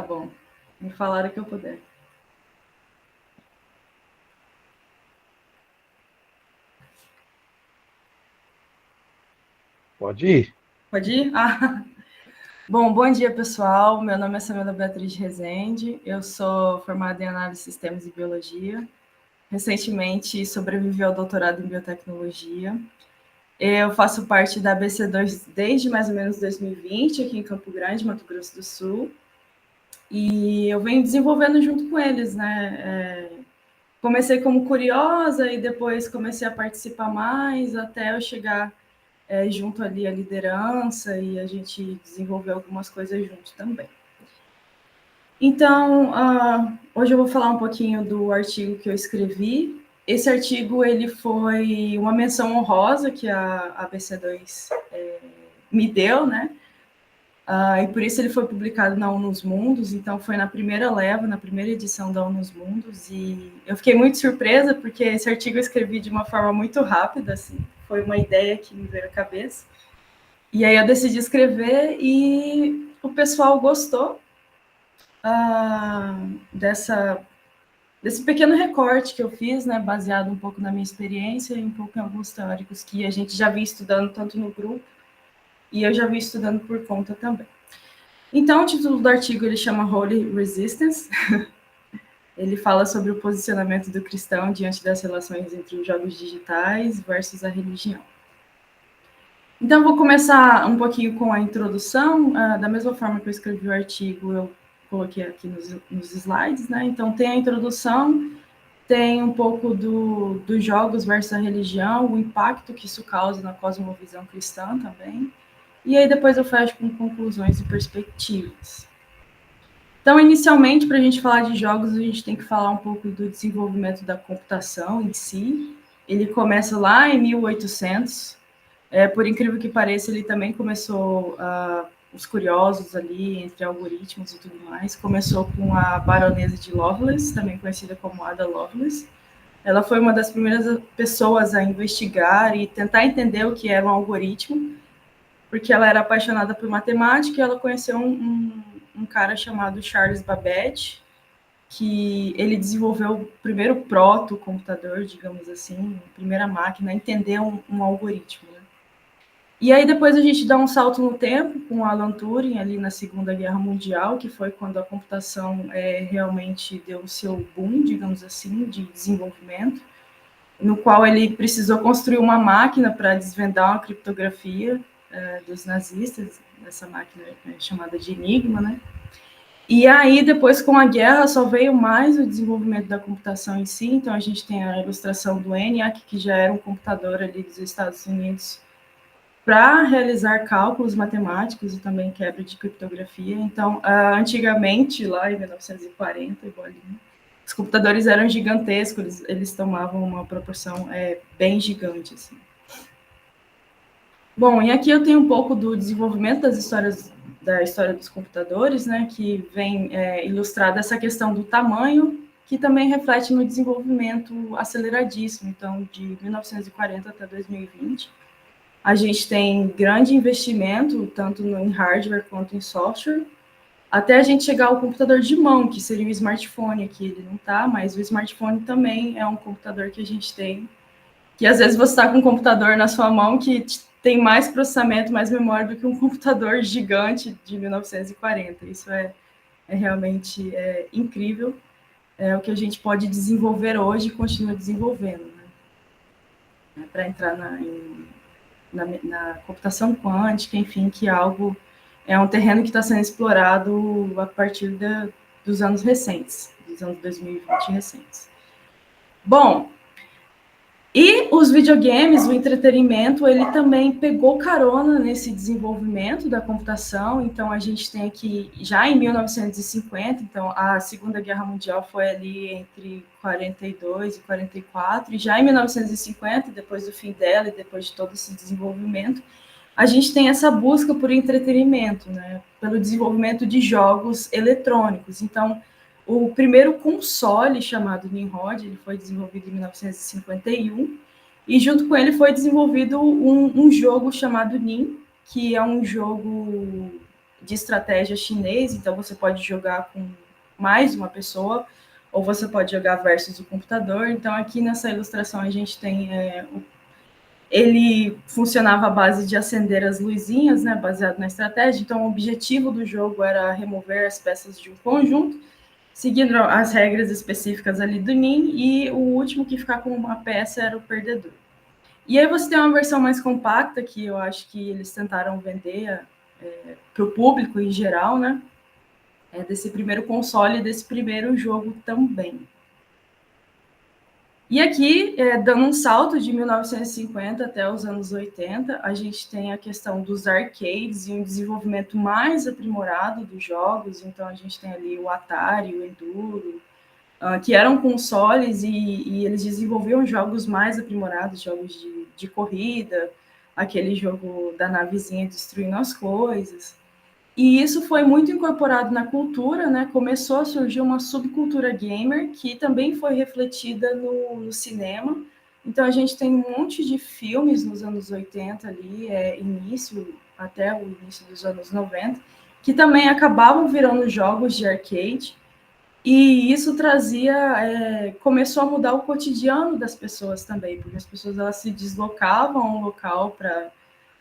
bom. Me falaram que eu puder. Pode ir. Pode ir? Bom dia, pessoal. Meu nome é Samila Beatriz Rezende. Eu sou formada em Análise de Sistemas e Biologia. Recentemente sobrevivi ao doutorado em Biotecnologia. Eu faço parte da ABC2 desde mais ou menos 2020, aqui em Campo Grande, Mato Grosso do Sul. E eu venho desenvolvendo junto com eles, né? Comecei como curiosa e depois comecei a participar mais até eu chegar junto ali à liderança e a gente desenvolver algumas coisas juntos também. Então, hoje eu vou falar um pouquinho do artigo que eu escrevi. Esse artigo ele foi uma menção honrosa que a BC2 me deu, né? E por isso ele foi publicado na ONU Mundos, então foi na primeira leva, na primeira edição da ONU Mundos, e eu fiquei muito surpresa, porque esse artigo eu escrevi de uma forma muito rápida, assim, foi uma ideia que me veio à cabeça. E aí eu decidi escrever e o pessoal gostou desse pequeno recorte que eu fiz, né, baseado um pouco na minha experiência e um pouco em alguns teóricos que a gente já vinha estudando tanto no grupo e eu já vinha estudando por conta também. Então, o título do artigo ele chama Holy Resistance. Ele fala sobre o posicionamento do cristão diante das relações entre os jogos digitais versus a religião. Então, vou começar um pouquinho com a introdução. Da mesma forma que eu escrevi o artigo, eu coloquei aqui nos slides, né? Então, tem a introdução, tem um pouco dos jogos versus a religião, o impacto que isso causa na cosmovisão cristã também. E aí, depois eu fecho com conclusões e perspectivas. Então, inicialmente, para a gente falar de jogos, a gente tem que falar um pouco do desenvolvimento da computação em si. Ele começa lá em 1800. Por incrível que pareça, ele também começou, os curiosos ali, entre algoritmos e tudo mais, começou com a baronesa de Lovelace, também conhecida como Ada Lovelace. Ela foi uma das primeiras pessoas a investigar e tentar entender o que era um algoritmo, porque ela era apaixonada por matemática e ela conheceu um cara chamado Charles Babbage, que ele desenvolveu o primeiro proto-computador, digamos assim, a primeira máquina a entender um algoritmo. Né? E aí depois a gente dá um salto no tempo com Alan Turing, ali na Segunda Guerra Mundial, que foi quando a computação realmente deu o seu boom, digamos assim, de desenvolvimento, no qual ele precisou construir uma máquina para desvendar uma criptografia dos nazistas, essa máquina chamada de Enigma, né? E aí, depois, com a guerra, só veio mais o desenvolvimento da computação em si. Então, a gente tem a ilustração do ENIAC, que já era um computador ali dos Estados Unidos para realizar cálculos matemáticos e também quebra de criptografia. Então, antigamente, lá em 1940, igualinho, os computadores eram gigantescos, eles tomavam uma proporção bem gigante. Assim. Bom, e aqui eu tenho um pouco do desenvolvimento da história dos computadores, né, que vem ilustrada essa questão do tamanho, que também reflete no desenvolvimento aceleradíssimo, então, de 1940 até 2020. A gente tem grande investimento, tanto em hardware quanto em software, até a gente chegar ao computador de mão, que seria o smartphone, aqui ele não está, mas o smartphone também é um computador que a gente tem, que às vezes você está com um computador na sua mão que tem mais processamento, mais memória do que um computador gigante de 1940. Isso é realmente incrível, é o que a gente pode desenvolver hoje e continua desenvolvendo, né? Para entrar na computação quântica, enfim, que é um terreno que está sendo explorado a partir dos anos recentes, dos anos 2020 recentes. Bom, e os videogames, o entretenimento, ele também pegou carona nesse desenvolvimento da computação. Então, a gente tem aqui, já em 1950, então, a Segunda Guerra Mundial foi ali entre 42 e 44, e já em 1950, depois do fim dela e depois de todo esse desenvolvimento, a gente tem essa busca por entretenimento, né? Pelo desenvolvimento de jogos eletrônicos. Então, o primeiro console, chamado Nimrod, ele foi desenvolvido em 1951, e junto com ele foi desenvolvido um jogo chamado Nim, que é um jogo de estratégia chinês, então você pode jogar com mais uma pessoa, ou você pode jogar versus o computador. Então, aqui nessa ilustração a gente tem ele funcionava à base de acender as luzinhas, né, baseado na estratégia. Então, o objetivo do jogo era remover as peças de um conjunto, seguindo as regras específicas ali do Nin, e o último que ficar com uma peça era o perdedor. E aí você tem uma versão mais compacta, que eu acho que eles tentaram vender para o público em geral, né? Desse primeiro console e desse primeiro jogo também. E aqui, dando um salto de 1950 até os anos 80, a gente tem a questão dos arcades e um desenvolvimento mais aprimorado dos jogos. Então, a gente tem ali o Atari, o Enduro, que eram consoles e eles desenvolviam jogos mais aprimorados, jogos de corrida, aquele jogo da navezinha destruindo as coisas. E isso foi muito incorporado na cultura, né? Começou a surgir uma subcultura gamer que também foi refletida no cinema. Então a gente tem um monte de filmes nos anos 80 ali, início até o início dos anos 90, que também acabavam virando jogos de arcade. E isso começou a mudar o cotidiano das pessoas também, porque as pessoas elas se deslocavam a um local para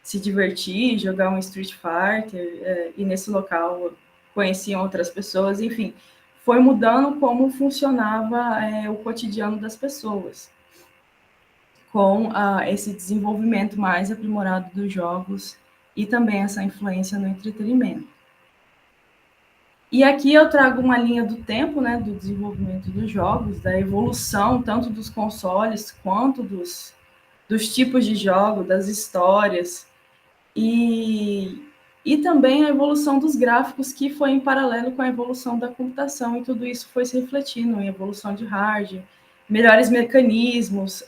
se divertir, jogar um Street Fighter, e nesse local conheciam outras pessoas, enfim, foi mudando como funcionava o cotidiano das pessoas, com esse desenvolvimento mais aprimorado dos jogos e também essa influência no entretenimento. E aqui eu trago uma linha do tempo, né, do desenvolvimento dos jogos, da evolução tanto dos consoles quanto dos tipos de jogo, das histórias, e também a evolução dos gráficos, que foi em paralelo com a evolução da computação, e tudo isso foi se refletindo em evolução de hardware, melhores mecanismos,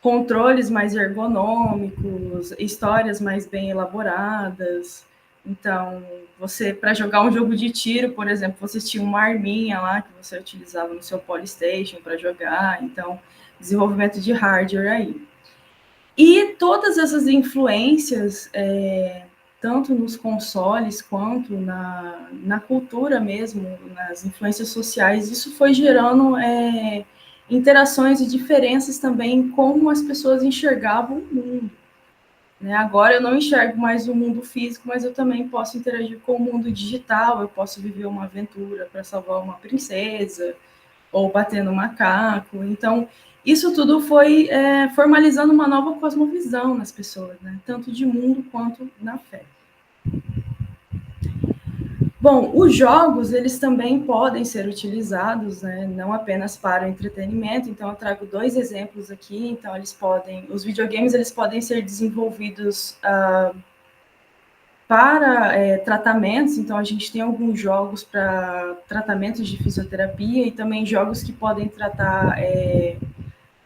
controles mais ergonômicos, histórias mais bem elaboradas. Então, você, para jogar um jogo de tiro, por exemplo, você tinha uma arminha lá que você utilizava no seu Polystation para jogar. Então, desenvolvimento de hardware aí. E todas essas influências, tanto nos consoles quanto na cultura mesmo, nas influências sociais, isso foi gerando interações e diferenças também em como as pessoas enxergavam o mundo. Né? Agora eu não enxergo mais o mundo físico, mas eu também posso interagir com o mundo digital, eu posso viver uma aventura para salvar uma princesa, ou bater no macaco. Então, isso tudo foi formalizando uma nova cosmovisão nas pessoas, né? Tanto de mundo quanto na fé. Bom, os jogos, eles também podem ser utilizados, né, não apenas para o entretenimento. Então, eu trago dois exemplos aqui. Então, os videogames, eles podem ser desenvolvidos para tratamentos. Então, a gente tem alguns jogos para tratamentos de fisioterapia e também jogos que podem tratar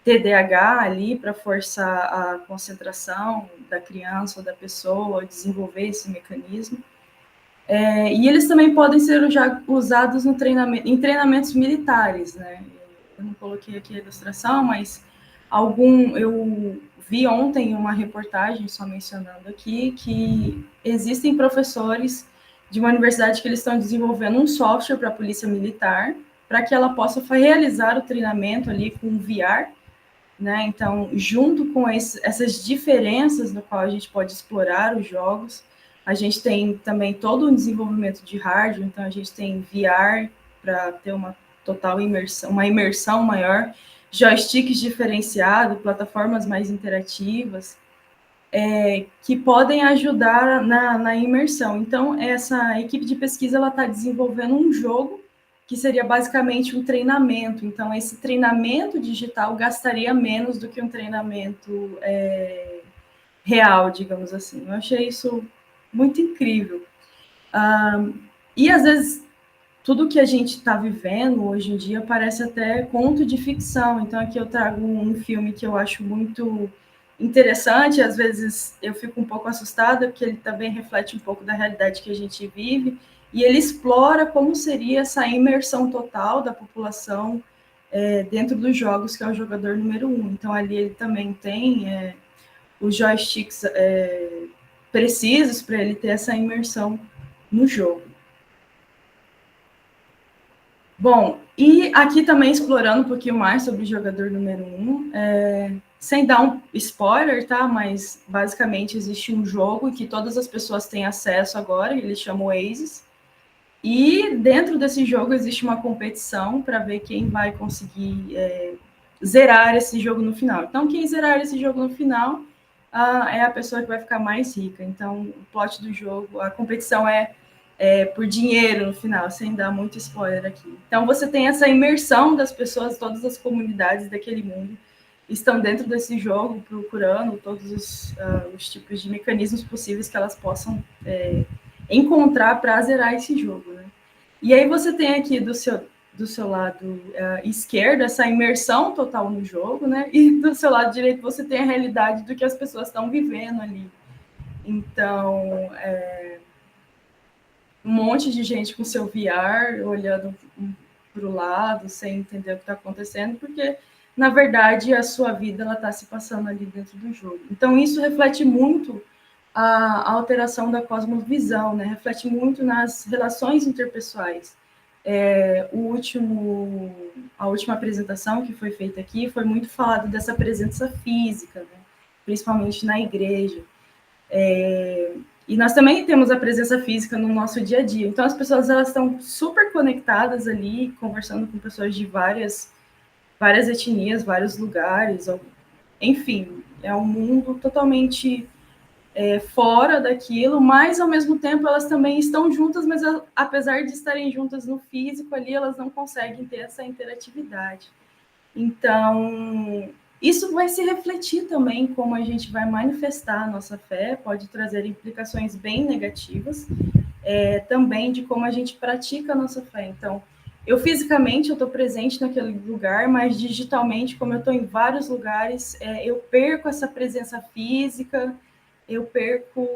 TDAH ali para forçar a concentração da criança ou da pessoa, desenvolver esse mecanismo. E eles também podem ser usados em treinamentos militares, né? Eu não coloquei aqui a ilustração, mas eu vi ontem uma reportagem, só mencionando aqui, que existem professores de uma universidade que eles estão desenvolvendo um software para a polícia militar, para que ela possa realizar o treinamento ali com VR, né? Então, junto com essas diferenças no qual a gente pode explorar os jogos, a gente tem também todo um desenvolvimento de hardware. Então, a gente tem VR para ter uma total imersão, uma imersão maior, joysticks diferenciados, plataformas mais interativas, que podem ajudar na imersão. Então, essa equipe de pesquisa ela está desenvolvendo um jogo que seria basicamente um treinamento. Então, esse treinamento digital gastaria menos do que um treinamento real, digamos assim. Eu achei isso muito incrível. E, às vezes, tudo que a gente está vivendo hoje em dia parece até conto de ficção. Então, aqui eu trago um filme que eu acho muito interessante. Às vezes, eu fico um pouco assustada, porque ele também reflete um pouco da realidade que a gente vive, e ele explora como seria essa imersão total da população dentro dos jogos, que é o jogador número 1. Então, ali ele também tem os joysticks precisos para ele ter essa imersão no jogo. Bom, e aqui também explorando um pouquinho mais sobre o jogador número 1, sem dar um spoiler, tá? Mas basicamente existe um jogo que todas as pessoas têm acesso agora, ele chama Oasis, e dentro desse jogo existe uma competição para ver quem vai conseguir zerar esse jogo no final. Então, quem zerar esse jogo no final é a pessoa que vai ficar mais rica. Então, o plot do jogo, a competição é por dinheiro no final, sem dar muito spoiler aqui. Então, você tem essa imersão das pessoas, todas as comunidades daquele mundo estão dentro desse jogo, procurando todos os tipos de mecanismos possíveis que elas possam encontrar para zerar esse jogo, né? E aí você tem aqui do seu lado esquerdo essa imersão total no jogo, né? E do seu lado direito você tem a realidade do que as pessoas estão vivendo ali. Então, um monte de gente com seu VR olhando para o lado, sem entender o que está acontecendo, porque, na verdade, a sua vida está se passando ali dentro do jogo. Então, isso reflete muito a alteração da cosmovisão, né? Reflete muito nas relações interpessoais. A última apresentação que foi feita aqui foi muito falado dessa presença física, né? Principalmente na igreja. E nós também temos a presença física no nosso dia a dia. Então, as pessoas elas estão super conectadas ali, conversando com pessoas de várias etnias, vários lugares. Enfim, é um mundo totalmente fora daquilo, mas, ao mesmo tempo, elas também estão juntas, mas, apesar de estarem juntas no físico ali, elas não conseguem ter essa interatividade. Então, isso vai se refletir também como a gente vai manifestar a nossa fé, pode trazer implicações bem negativas, também de como a gente pratica a nossa fé. Então, eu fisicamente estou presente naquele lugar, mas digitalmente, como eu estou em vários lugares, eu perco essa presença física, eu perco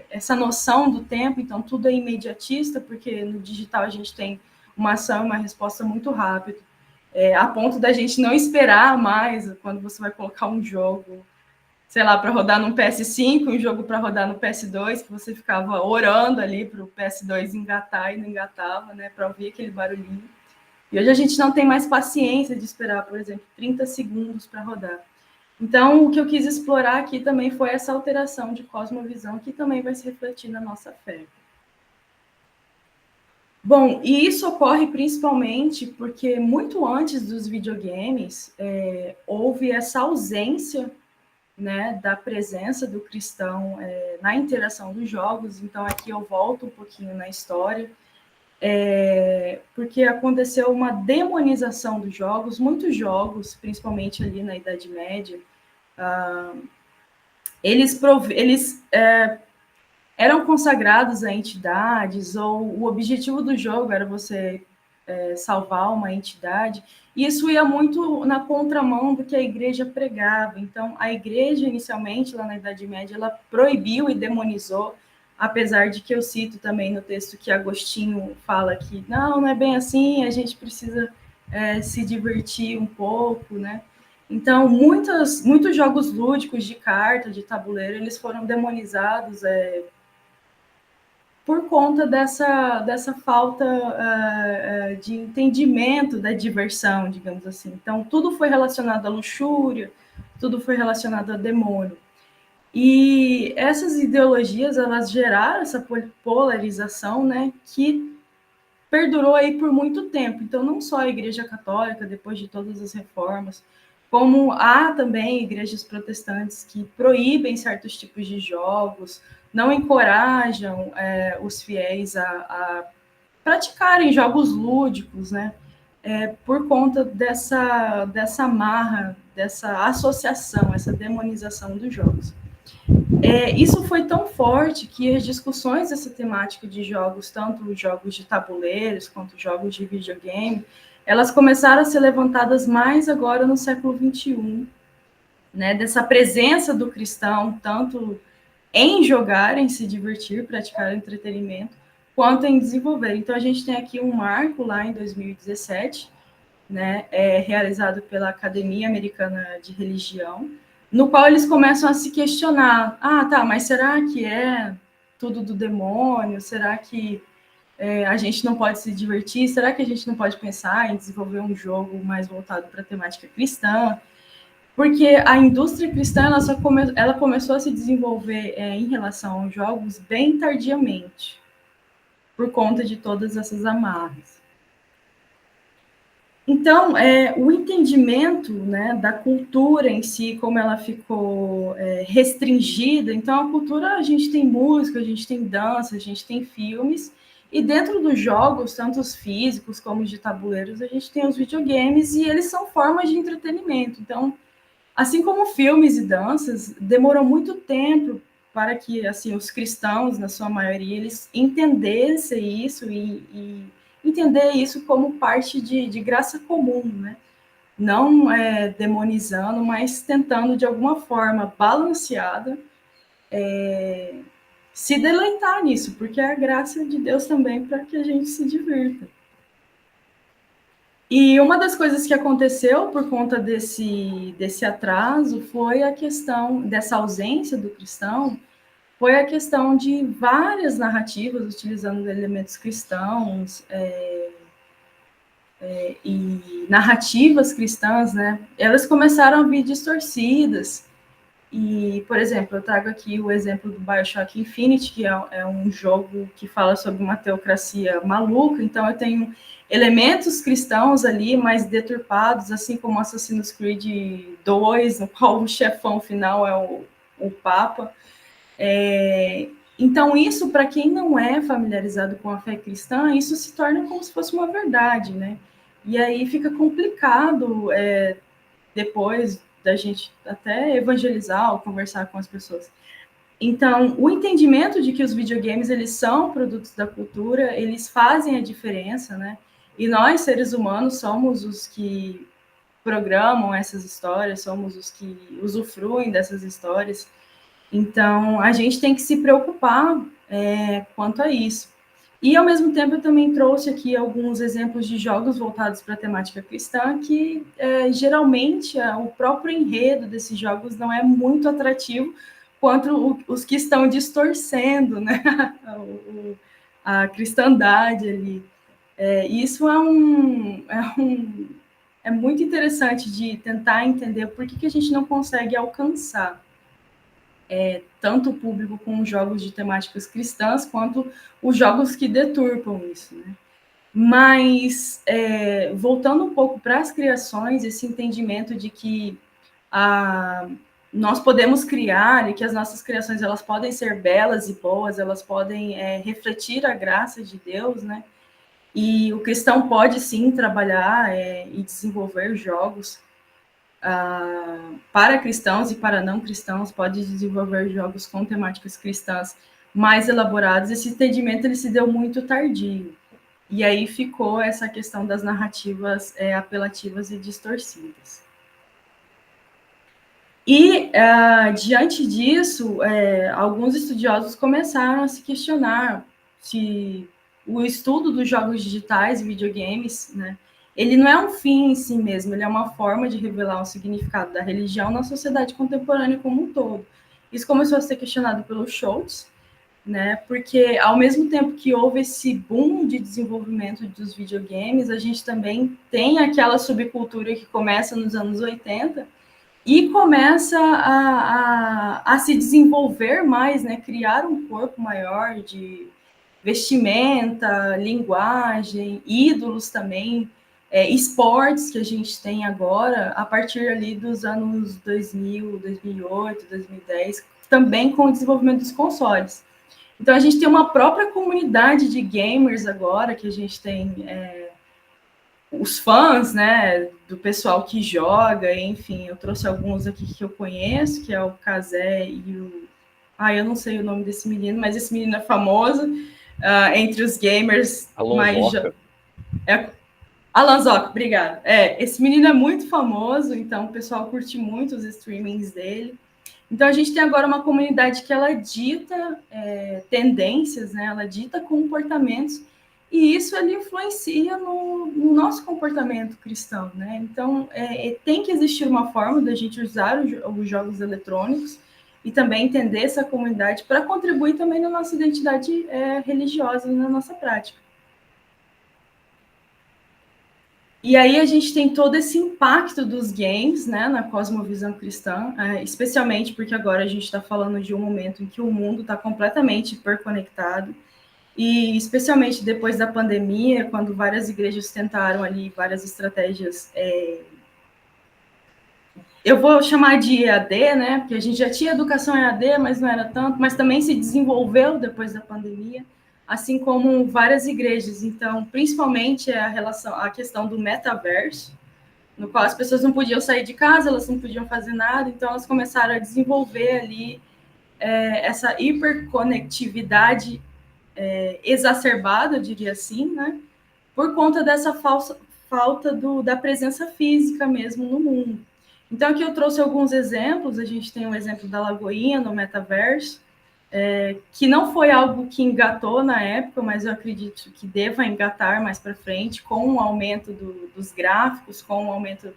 essa noção do tempo, então tudo é imediatista, porque no digital a gente tem uma ação e uma resposta muito rápida. A ponto da gente não esperar mais quando você vai colocar um jogo, sei lá, para rodar no PS5, um jogo para rodar no PS2, que você ficava orando ali para o PS2 engatar e não engatava, né, para ouvir aquele barulhinho. E hoje a gente não tem mais paciência de esperar, por exemplo, 30 segundos para rodar. Então, o que eu quis explorar aqui também foi essa alteração de cosmovisão, que também vai se refletir na nossa fé. Bom, e isso ocorre principalmente porque muito antes dos videogames houve essa ausência, né, da presença do cristão na interação dos jogos. Então aqui eu volto um pouquinho na história, porque aconteceu uma demonização dos jogos. Muitos jogos, principalmente ali na Idade Média, eles eram consagrados a entidades, ou o objetivo do jogo era você salvar uma entidade, e isso ia muito na contramão do que a igreja pregava. Então, a igreja, inicialmente, lá na Idade Média, ela proibiu e demonizou, apesar de que eu cito também no texto que Agostinho fala que não é bem assim, a gente precisa se divertir um pouco, né? Então, muitos jogos lúdicos de carta, de tabuleiro, eles foram demonizados por conta dessa falta de entendimento da diversão, digamos assim. Então, tudo foi relacionado à luxúria, tudo foi relacionado a demônio. E essas ideologias, elas geraram essa polarização, né, que perdurou aí por muito tempo. Então, não só a Igreja Católica, depois de todas as reformas, como há também igrejas protestantes que proíbem certos tipos de jogos, não encorajam os fiéis a praticarem jogos lúdicos, né? Por conta dessa amarra, dessa associação, essa demonização dos jogos. Isso foi tão forte que as discussões dessa temática de jogos, tanto jogos de tabuleiros quanto jogos de videogame, elas começaram a ser levantadas mais agora no século XXI, né? Dessa presença do cristão, tanto em jogar, em se divertir, praticar entretenimento, quanto em desenvolver. Então, a gente tem aqui um marco lá em 2017, né, realizado pela Academia Americana de Religião, no qual eles começam a se questionar, tá, mas será que é tudo do demônio? Será que a gente não pode se divertir? Será que a gente não pode pensar em desenvolver um jogo mais voltado para a temática cristã? Porque a indústria cristã ela começou a se desenvolver em relação aos jogos bem tardiamente, por conta de todas essas amarras. Então, o entendimento, né, da cultura em si, como ela ficou restringida. Então, a cultura, a gente tem música, a gente tem dança, a gente tem filmes, e dentro dos jogos, tanto os físicos como os de tabuleiros, a gente tem os videogames, e eles são formas de entretenimento. Então, assim como filmes e danças, demorou muito tempo para que, assim, os cristãos, na sua maioria, eles entendessem isso e entender isso como parte de graça comum, né? Não demonizando, mas tentando, de alguma forma balanceada, se deleitar nisso, porque é a graça de Deus também para que a gente se divirta. E uma das coisas que aconteceu por conta desse atraso foi a questão dessa ausência do cristão, foi a questão de várias narrativas utilizando elementos cristãos e narrativas cristãs, né? Elas começaram a vir distorcidas. E, por exemplo, eu trago aqui o exemplo do BioShock Infinite, que é um jogo que fala sobre uma teocracia maluca. Então, eu tenho elementos cristãos ali, mais deturpados, assim como Assassin's Creed 2, no qual o chefão final é o Papa. Então, isso, para quem não é familiarizado com a fé cristã, isso se torna como se fosse uma verdade, né? E aí fica complicado depois da gente até evangelizar ou conversar com as pessoas. Então, o entendimento de que os videogames, eles são produtos da cultura, eles fazem a diferença, né? E nós, seres humanos, somos os que programam essas histórias, somos os que usufruem dessas histórias. Então, a gente tem que se preocupar quanto a isso. E, ao mesmo tempo, eu também trouxe aqui alguns exemplos de jogos voltados para a temática cristã, que geralmente o próprio enredo desses jogos não é muito atrativo quanto os que estão distorcendo, né, a cristandade ali. Isso é muito interessante de tentar entender por que a gente não consegue alcançar tanto o público com jogos de temáticas cristãs, quanto os jogos que deturpam isso, né? Mas, voltando um pouco para as criações, esse entendimento de que nós podemos criar e que as nossas criações elas podem ser belas e boas, elas podem refletir a graça de Deus, né? E o cristão pode sim trabalhar e desenvolver jogos para cristãos e para não cristãos, pode desenvolver jogos com temáticas cristãs mais elaborados. Esse entendimento ele se deu muito tardio. E aí ficou essa questão das narrativas apelativas e distorcidas. E, diante disso, alguns estudiosos começaram a se questionar se o estudo dos jogos digitais e videogames, né, ele não é um fim em si mesmo, ele é uma forma de revelar o significado da religião na sociedade contemporânea como um todo. Isso começou a ser questionado pelo Schultz, né, porque ao mesmo tempo que houve esse boom de desenvolvimento dos videogames, a gente também tem aquela subcultura que começa nos anos 80 e começa a se desenvolver mais, né? Criar um corpo maior de vestimenta, linguagem, ídolos também, esportes que a gente tem agora, a partir ali dos anos 2000, 2008, 2010, também com o desenvolvimento dos consoles. Então, a gente tem uma própria comunidade de gamers agora, que a gente tem os fãs, né, do pessoal que joga, enfim, eu trouxe alguns aqui que eu conheço, que é o Kazé e o... eu não sei o nome desse menino, mas esse menino é famoso entre os gamers mais... Alan Zoc, obrigada. Esse menino é muito famoso, então o pessoal curte muito os streamings dele. Então, a gente tem agora uma comunidade que ela dita tendências, né, ela dita comportamentos E isso ele influencia no nosso comportamento cristão, né? Então, tem que existir uma forma da gente usar os jogos eletrônicos e também entender essa comunidade para contribuir também na nossa identidade religiosa e na nossa prática. E aí a gente tem todo esse impacto dos games, né, na cosmovisão cristã, especialmente porque agora a gente está falando de um momento em que o mundo está completamente hiperconectado, e especialmente depois da pandemia, quando várias igrejas tentaram ali várias estratégias, eu vou chamar de EAD, né, porque a gente já tinha educação EAD, mas não era tanto, mas também se desenvolveu depois da pandemia, assim como várias igrejas. Então, principalmente a questão do metaverso, no qual as pessoas não podiam sair de casa, elas não podiam fazer nada, então elas começaram a desenvolver ali essa hiperconectividade exacerbada, eu diria assim, né? Por conta dessa falta da presença física mesmo no mundo. Então, aqui eu trouxe alguns exemplos. A gente tem um exemplo da Lagoinha no metaverso, que não foi algo que engatou na época, mas eu acredito que deva engatar mais para frente, com o aumento dos gráficos, com o aumento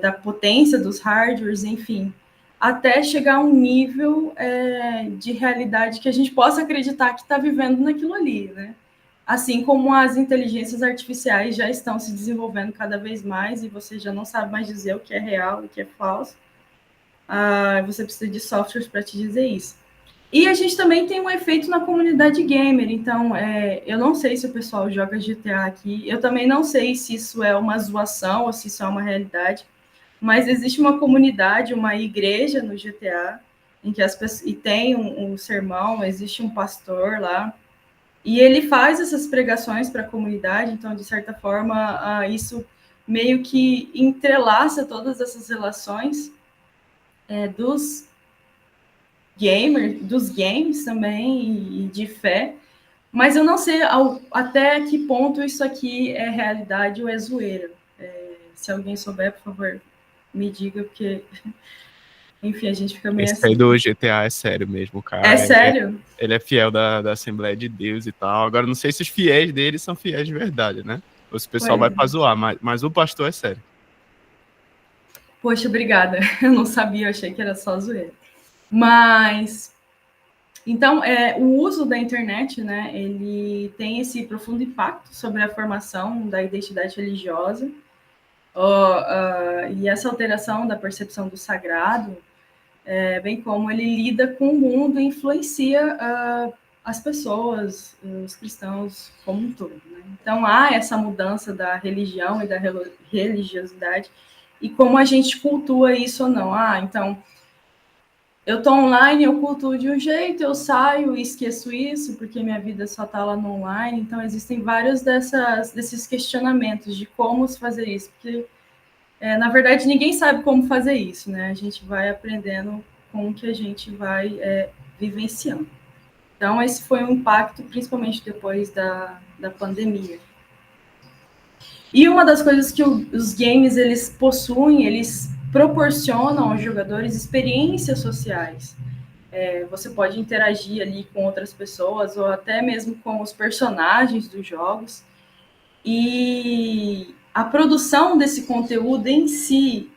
da potência dos hardwares, enfim, até chegar a um nível de realidade que a gente possa acreditar que está vivendo naquilo ali, né? Assim como as inteligências artificiais já estão se desenvolvendo cada vez mais e você já não sabe mais dizer o que é real e o que é falso, você precisa de softwares para te dizer isso. E a gente também tem um efeito na comunidade gamer. Então, eu não sei se o pessoal joga GTA aqui. Eu também não sei se isso é uma zoação ou se isso é uma realidade. Mas existe uma comunidade, uma igreja no GTA, em que as pessoas, e tem um sermão, existe um pastor lá, e ele faz essas pregações para a comunidade. Então, de certa forma, isso meio que entrelaça todas essas relações dos gamers, dos games também, e de fé. Mas eu não sei até que ponto isso aqui é realidade ou é zoeira. Se alguém souber, por favor, me diga, porque, enfim, a gente fica meio Esse aí assim. do GTA é sério mesmo, É cara. sério? Ele é fiel da Assembleia de Deus e tal. Agora, não sei se os fiéis dele são fiéis de verdade, né? Ou se o pessoal Pois vai é. pra zoar, mas o pastor é sério. Poxa, obrigada. Eu não sabia, eu achei que era só zoeira. Mas, então, o uso da internet, né, ele tem esse profundo impacto sobre a formação da identidade religiosa, e essa alteração da percepção do sagrado, bem como ele lida com o mundo e influencia as pessoas, os cristãos como um todo. Né? Então, há essa mudança da religião e da religiosidade e como a gente cultua isso ou não. Então, eu estou online, eu cultuo de um jeito, eu saio e esqueço isso, porque minha vida só está lá no online. Então, existem vários desses questionamentos de como se fazer isso, porque, na verdade, ninguém sabe como fazer isso, né? A gente vai aprendendo com o que a gente vai vivenciando. Então, esse foi um impacto, principalmente depois da pandemia. E uma das coisas que os games eles possuem, eles proporcionam aos jogadores experiências sociais. Você pode interagir ali com outras pessoas ou até mesmo com os personagens dos jogos. E a produção desse conteúdo em si,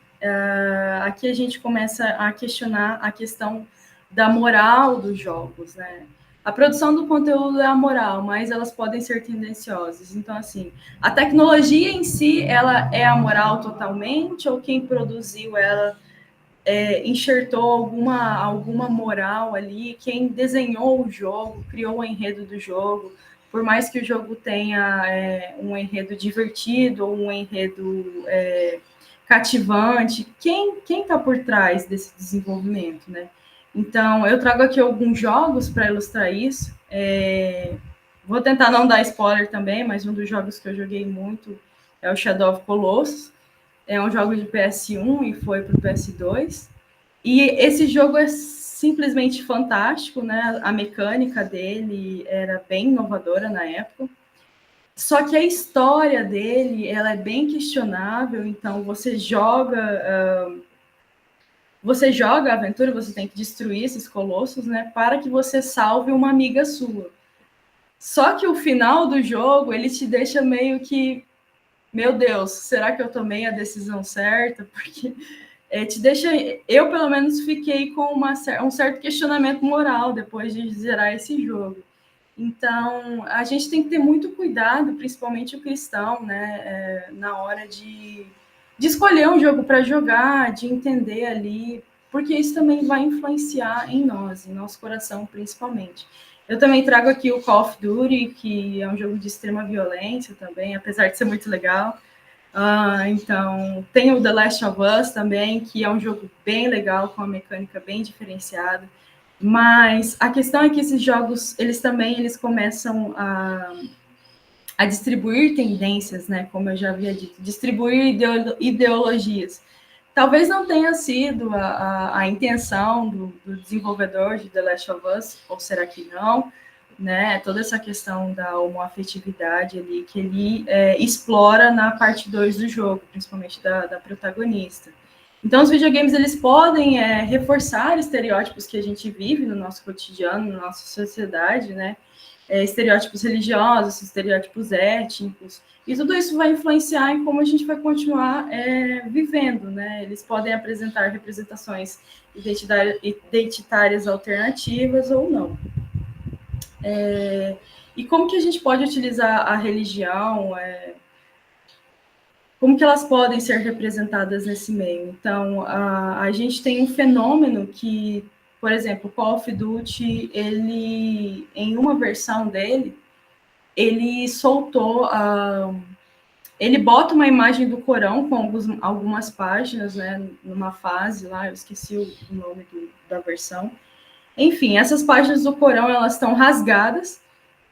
aqui a gente começa a questionar a questão da moral dos jogos, né? A produção do conteúdo é a moral, mas elas podem ser tendenciosas. Então, assim, a tecnologia em si, ela é a moral totalmente, ou quem produziu ela enxertou alguma moral ali, quem desenhou o jogo, criou o enredo do jogo, por mais que o jogo tenha um enredo divertido ou um enredo cativante, quem está por trás desse desenvolvimento, né? Então, eu trago aqui alguns jogos para ilustrar isso. Vou tentar não dar spoiler também, mas um dos jogos que eu joguei muito é o Shadow of Colossus. É um jogo de PS1 e foi para o PS2. E esse jogo é simplesmente fantástico, né? A mecânica dele era bem inovadora na época. Só que a história dele, ela é bem questionável, então você joga a aventura, você tem que destruir esses colossos, né, para que você salve uma amiga sua. Só que o final do jogo, ele te deixa meio que, meu Deus, será que eu tomei a decisão certa? Porque te deixa... Eu, pelo menos, fiquei com um certo questionamento moral depois de zerar esse jogo. Então, a gente tem que ter muito cuidado, principalmente o cristão, né, na hora de escolher um jogo para jogar, de entender ali, porque isso também vai influenciar em nós, em nosso coração, principalmente. Eu também trago aqui o Call of Duty, que é um jogo de extrema violência também, apesar de ser muito legal. Então, tem o The Last of Us também, que é um jogo bem legal, com uma mecânica bem diferenciada. Mas a questão é que esses jogos, eles começam a distribuir tendências, né? Como eu já havia dito, distribuir ideologias. Talvez não tenha sido a intenção do desenvolvedor de The Last of Us, ou será que não? Né? Toda essa questão da homoafetividade ali, que ele explora na parte 2 do jogo, principalmente da protagonista. Então, os videogames, eles podem reforçar estereótipos que a gente vive no nosso cotidiano, na nossa sociedade, né? Estereótipos religiosos, estereótipos étnicos, e tudo isso vai influenciar em como a gente vai continuar vivendo, né? Eles podem apresentar representações identitárias alternativas ou não. E como que a gente pode utilizar a religião, como que elas podem ser representadas nesse meio? Então, a gente tem um fenômeno que, por exemplo, o Call of Duty, ele, em uma versão dele, ele soltou ele bota uma imagem do Corão com algumas páginas, né, numa fase lá, eu esqueci o nome da versão. Enfim, essas páginas do Corão, elas estão rasgadas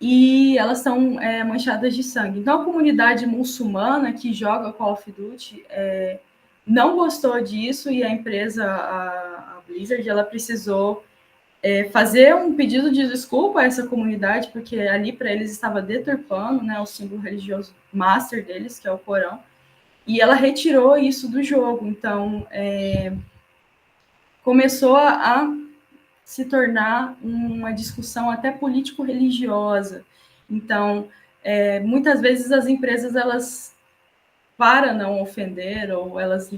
e elas estão manchadas de sangue. Então, a comunidade muçulmana que joga Call of Duty não gostou disso e a empresa, a Blizzard, ela precisou fazer um pedido de desculpa a essa comunidade, porque ali para eles estava deturpando, né, o símbolo religioso master deles, que é o Corão, e ela retirou isso do jogo. Então, começou a se tornar uma discussão até político-religiosa. Então, muitas vezes as empresas, elas, para não ofender, ou elas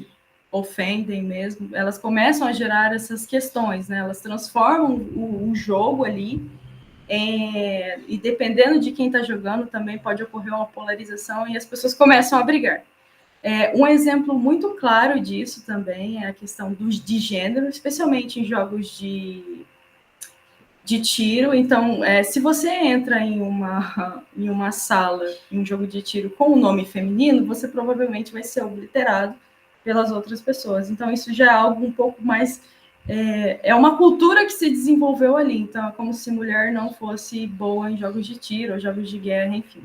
ofendem mesmo, elas começam a gerar essas questões, né? Elas transformam o jogo ali, e dependendo de quem está jogando, também pode ocorrer uma polarização e as pessoas começam a brigar. Um exemplo muito claro disso também é a questão de gênero, especialmente em jogos de tiro. Então, se você entra em uma sala, em um jogo de tiro com o nome feminino, você provavelmente vai ser obliterado pelas outras pessoas. Então, isso já é algo um pouco mais... É uma cultura que se desenvolveu ali. Então, é como se mulher não fosse boa em jogos de tiro, ou jogos de guerra, enfim.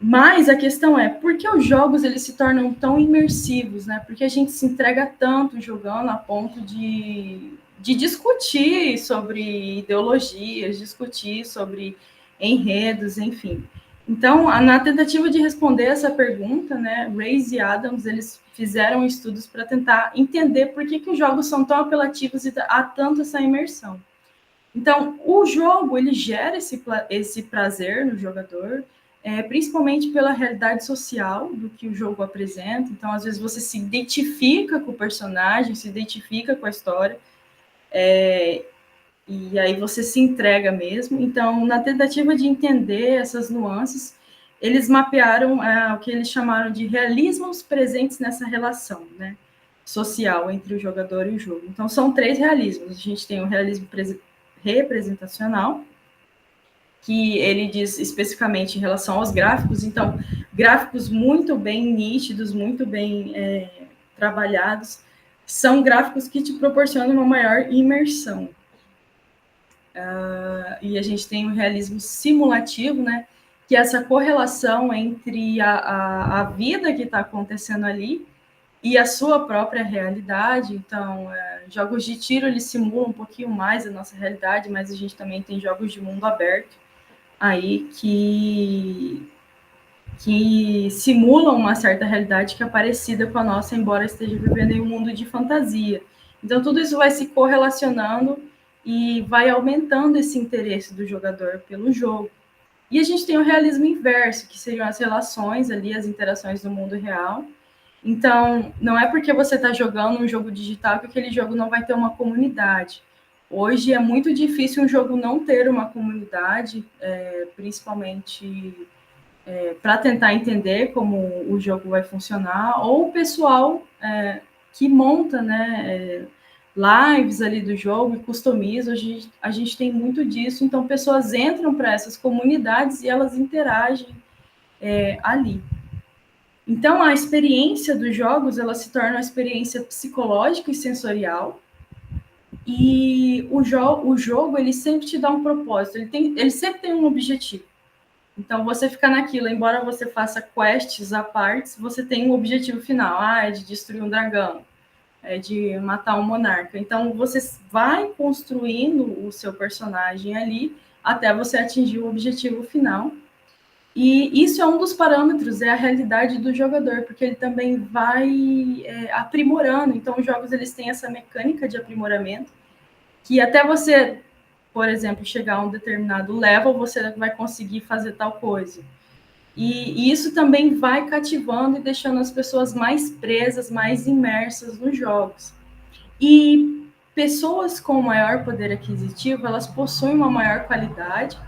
Mas a questão é, por que os jogos eles se tornam tão imersivos, né? Porque a gente se entrega tanto jogando a ponto de discutir sobre ideologias, discutir sobre enredos, enfim. Então, na tentativa de responder essa pergunta, né, Reis e Adams, eles fizeram estudos para tentar entender por que os jogos são tão apelativos e há tanto essa imersão. Então, o jogo, ele gera esse prazer no jogador, principalmente pela realidade social do que o jogo apresenta. Então, às vezes, você se identifica com o personagem, se identifica com a história, e aí você se entrega mesmo. Então, na tentativa de entender essas nuances, eles mapearam o que eles chamaram de realismos presentes nessa relação, né, social entre o jogador e o jogo. Então, são 3 realismos. A gente tem o realismo representacional, que ele diz especificamente em relação aos gráficos. Então, gráficos muito bem nítidos, muito bem trabalhados, são gráficos que te proporcionam uma maior imersão. E a gente tem o realismo simulativo, né, que é essa correlação entre a vida que está acontecendo ali e a sua própria realidade. Então, jogos de tiro, eles simulam um pouquinho mais a nossa realidade, mas a gente também tem jogos de mundo aberto aí que simulam uma certa realidade que é parecida com a nossa, embora esteja vivendo em um mundo de fantasia. Então, tudo isso vai se correlacionando e vai aumentando esse interesse do jogador pelo jogo. E a gente tem o realismo inverso, que seriam as relações ali, as interações do mundo real. Então, não é porque você está jogando um jogo digital que aquele jogo não vai ter uma comunidade. Hoje é muito difícil um jogo não ter uma comunidade, principalmente para tentar entender como o jogo vai funcionar, ou o pessoal que monta, né, lives ali do jogo e customiza, a gente tem muito disso, então pessoas entram para essas comunidades e elas interagem ali. Então a experiência dos jogos, ela se torna uma experiência psicológica e sensorial, e o jogo ele sempre te dá um propósito, ele sempre tem um objetivo. Então você fica naquilo, embora você faça quests à parte, você tem um objetivo final, é de destruir um dragão, é de matar um monarca. Então você vai construindo o seu personagem ali até você atingir o objetivo final. E isso é um dos parâmetros, é a realidade do jogador, porque ele também vai aprimorando. Então os jogos eles têm essa mecânica de aprimoramento, que até você, por exemplo, chegar a um determinado level, você vai conseguir fazer tal coisa. E isso também vai cativando e deixando as pessoas mais presas, mais imersas nos jogos. E pessoas com maior poder aquisitivo, elas possuem uma maior qualidade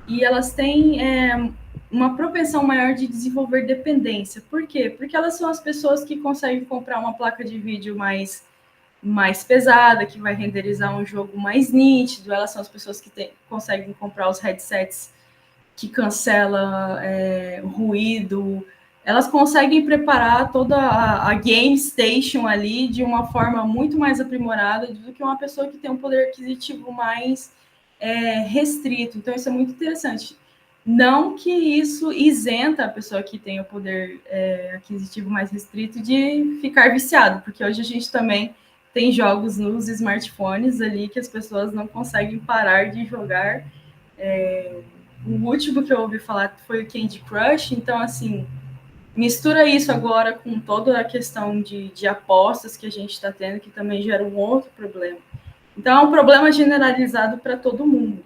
e elas têm uma propensão maior de desenvolver dependência. Por quê? Porque elas são as pessoas que conseguem comprar uma placa de vídeo mais pesada, que vai renderizar um jogo mais nítido, elas são as pessoas que conseguem comprar os headsets que cancela ruído, elas conseguem preparar toda a game station ali de uma forma muito mais aprimorada do que uma pessoa que tem um poder aquisitivo mais restrito. Então, isso é muito interessante. Não que isso isenta a pessoa que tem o poder aquisitivo mais restrito de ficar viciado, porque hoje a gente também tem jogos nos smartphones ali que as pessoas não conseguem parar de jogar. O último que eu ouvi falar foi o Candy Crush, então, assim, mistura isso agora com toda a questão de apostas que a gente está tendo, que também gera um outro problema. Então, é um problema generalizado para todo mundo.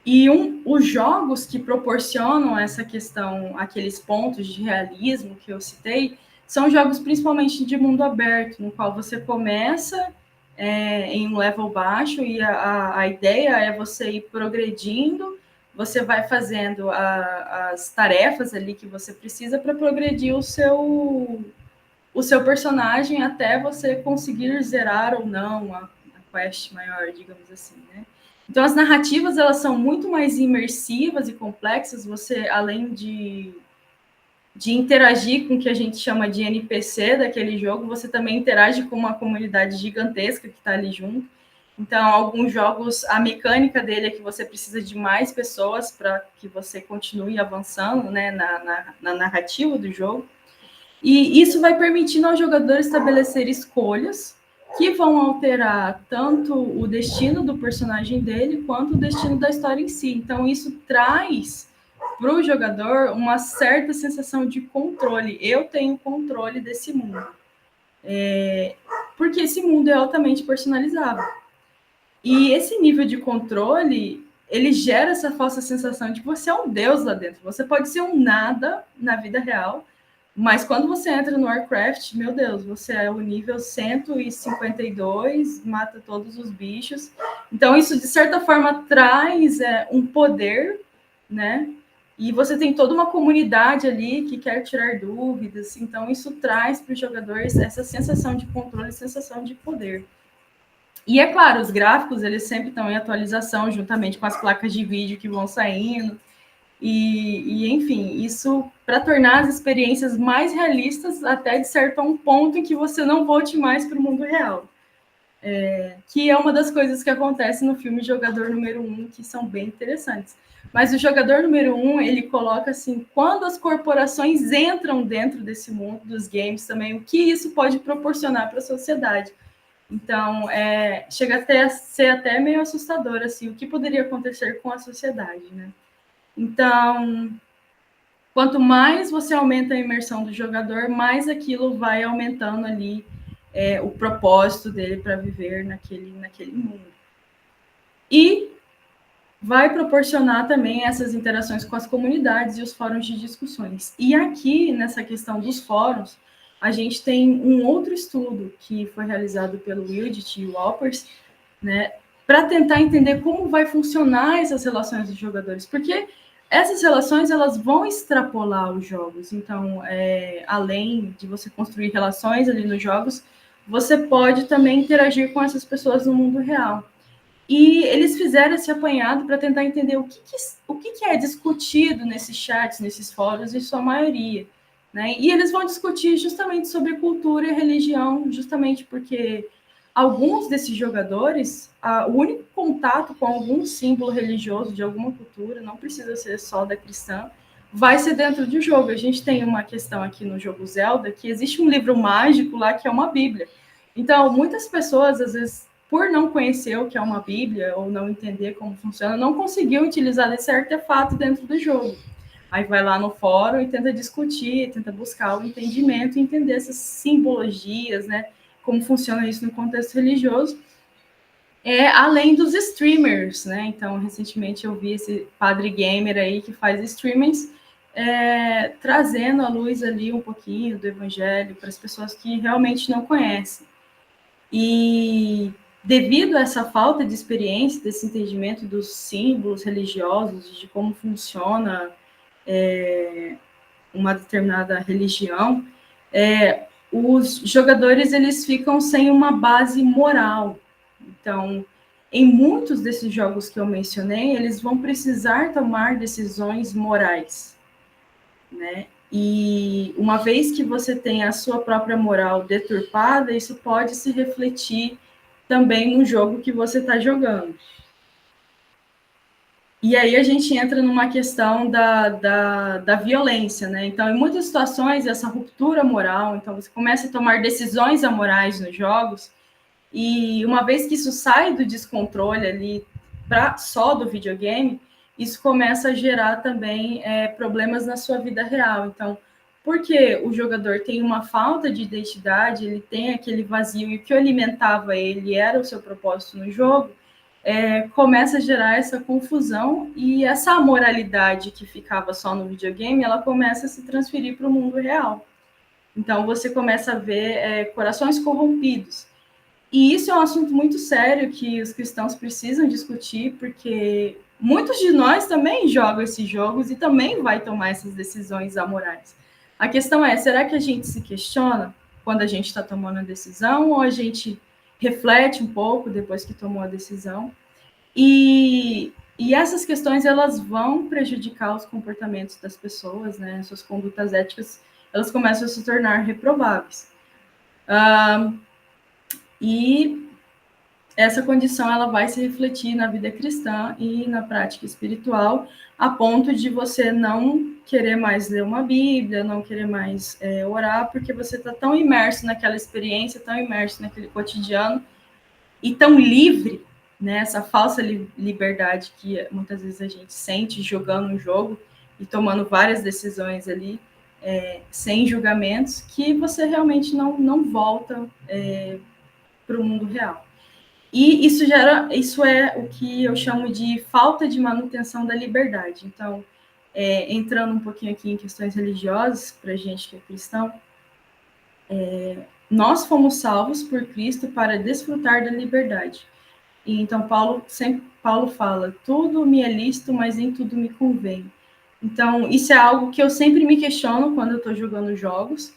E os jogos que proporcionam essa questão, aqueles pontos de realismo que eu citei, são jogos principalmente de mundo aberto, no qual você começa em um level baixo e a ideia é você ir progredindo, você vai fazendo as tarefas ali que você precisa para progredir o seu personagem até você conseguir zerar ou não a quest maior, digamos assim, né? Então, as narrativas, elas são muito mais imersivas e complexas. Você, além de interagir com o que a gente chama de NPC daquele jogo, você também interage com uma comunidade gigantesca que está ali junto. Então, alguns jogos, a mecânica dele é que você precisa de mais pessoas para que você continue avançando, né, na narrativa do jogo. E isso vai permitindo ao jogador estabelecer escolhas que vão alterar tanto o destino do personagem dele quanto o destino da história em si. Então, isso traz para o jogador uma certa sensação de controle. Eu tenho controle desse mundo. Porque esse mundo é altamente personalizável. E esse nível de controle, ele gera essa falsa sensação de que você é um deus lá dentro. Você pode ser um nada na vida real, mas quando você entra no Warcraft, meu Deus, você é o nível 152, mata todos os bichos. Então, isso, de certa forma, traz um poder, né? E você tem toda uma comunidade ali que quer tirar dúvidas. Então, isso traz para os jogadores essa sensação de controle, sensação de poder. E, é claro, os gráficos, eles sempre estão em atualização, juntamente com as placas de vídeo que vão saindo. Enfim, isso para tornar as experiências mais realistas, até de certo um ponto em que você não volte mais para o mundo real. Que é uma das coisas que acontece no filme Jogador Número 1, que são bem interessantes. Mas o Jogador Número 1, ele coloca assim, quando as corporações entram dentro desse mundo dos games também, o que isso pode proporcionar para a sociedade. Então, chega até a ser até meio assustador, assim, o que poderia acontecer com a sociedade, né? Então, quanto mais você aumenta a imersão do jogador, mais aquilo vai aumentando ali o propósito dele para viver naquele mundo. E vai proporcionar também essas interações com as comunidades e os fóruns de discussões. E aqui, nessa questão dos fóruns, a gente tem um outro estudo que foi realizado pelo Wildit e Walpers, né, para tentar entender como vai funcionar essas relações dos jogadores, porque essas relações elas vão extrapolar os jogos. Então, além de você construir relações ali nos jogos, você pode também interagir com essas pessoas no mundo real. E eles fizeram esse apanhado para tentar entender o que é discutido nesses chats, nesses fóruns, em sua maioria. Né? E eles vão discutir justamente sobre cultura e religião, justamente porque alguns desses jogadores, o único contato com algum símbolo religioso de alguma cultura, não precisa ser só da cristã, vai ser dentro do jogo. A gente tem uma questão aqui no jogo Zelda, que existe um livro mágico lá que é uma Bíblia. Então, muitas pessoas, às vezes, por não conhecer o que é uma Bíblia ou não entender como funciona, não conseguiu utilizar esse artefato dentro do jogo. Aí vai lá no fórum e tenta discutir, tenta buscar o entendimento e entender essas simbologias, né? Como funciona isso no contexto religioso. Além dos streamers, né? Então, recentemente eu vi esse padre gamer aí que faz streamings, trazendo à luz ali um pouquinho do evangelho para as pessoas que realmente não conhecem. E devido a essa falta de experiência, desse entendimento dos símbolos religiosos, de como funciona uma determinada religião, os jogadores eles ficam sem uma base moral. Então, em muitos desses jogos que eu mencionei, eles vão precisar tomar decisões morais, né? E uma vez que você tem a sua própria moral deturpada, isso pode se refletir também no jogo que você está jogando. E aí a gente entra numa questão da violência, né? Então, em muitas situações, essa ruptura moral, então você começa a tomar decisões amorais nos jogos, e uma vez que isso sai do descontrole ali só do videogame, isso começa a gerar também problemas na sua vida real. Então, porque o jogador tem uma falta de identidade, ele tem aquele vazio, e o que alimentava ele era o seu propósito no jogo, começa a gerar essa confusão, e essa amoralidade que ficava só no videogame, ela começa a se transferir para o mundo real. Então, você começa a ver corações corrompidos. E isso é um assunto muito sério que os cristãos precisam discutir, porque muitos de nós também jogam esses jogos e também vai tomar essas decisões amorais. A questão é, será que a gente se questiona quando a gente está tomando a decisão, ou a gente reflete um pouco depois que tomou a decisão? E essas questões, elas vão prejudicar os comportamentos das pessoas, né? Suas condutas éticas, elas começam a se tornar reprováveis. E essa condição ela vai se refletir na vida cristã e na prática espiritual, a ponto de você não querer mais ler uma Bíblia, não querer mais orar, porque você está tão imerso naquela experiência, tão imerso naquele cotidiano, e tão livre, né, essa falsa liberdade que muitas vezes a gente sente jogando um jogo e tomando várias decisões ali, sem julgamentos, que você realmente não volta para o mundo real. E isso é o que eu chamo de falta de manutenção da liberdade. Então, entrando um pouquinho aqui em questões religiosas, para a gente que é cristão, nós fomos salvos por Cristo para desfrutar da liberdade. E então, Paulo fala, tudo me é lícito, mas nem tudo me convém. Então, isso é algo que eu sempre me questiono quando eu estou jogando jogos.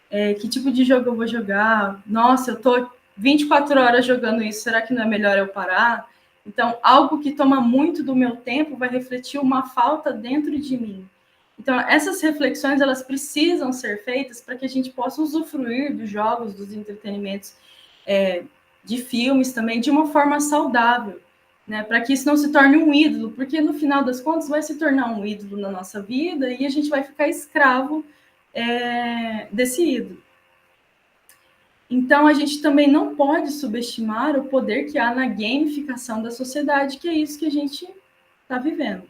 Que tipo de jogo eu vou jogar? Nossa, eu estou 24 horas jogando isso, será que não é melhor eu parar? Então, algo que toma muito do meu tempo vai refletir uma falta dentro de mim. Então, essas reflexões, elas precisam ser feitas para que a gente possa usufruir dos jogos, dos entretenimentos, de filmes também, de uma forma saudável, né? Para que isso não se torne um ídolo, porque no final das contas vai se tornar um ídolo na nossa vida e a gente vai ficar escravo desse ídolo. Então, a gente também não pode subestimar o poder que há na gamificação da sociedade, que é isso que a gente está vivendo.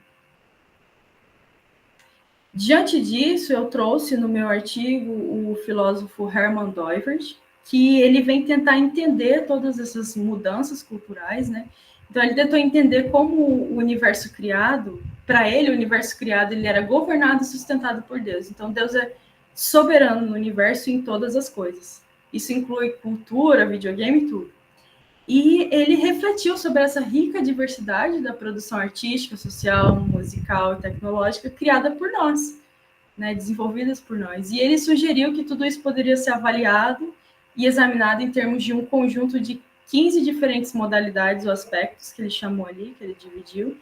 Diante disso, eu trouxe no meu artigo o filósofo Hermann Doivert, que ele vem tentar entender todas essas mudanças culturais, né? Então, ele tentou entender como o universo criado, para ele, o universo criado, ele era governado e sustentado por Deus. Então, Deus é soberano no universo e em todas as coisas. Isso inclui cultura, videogame e tudo. E ele refletiu sobre essa rica diversidade da produção artística, social, musical e tecnológica criada por nós, né, desenvolvidas por nós. E ele sugeriu que tudo isso poderia ser avaliado e examinado em termos de um conjunto de 15 diferentes modalidades ou aspectos que ele chamou ali, que ele dividiu,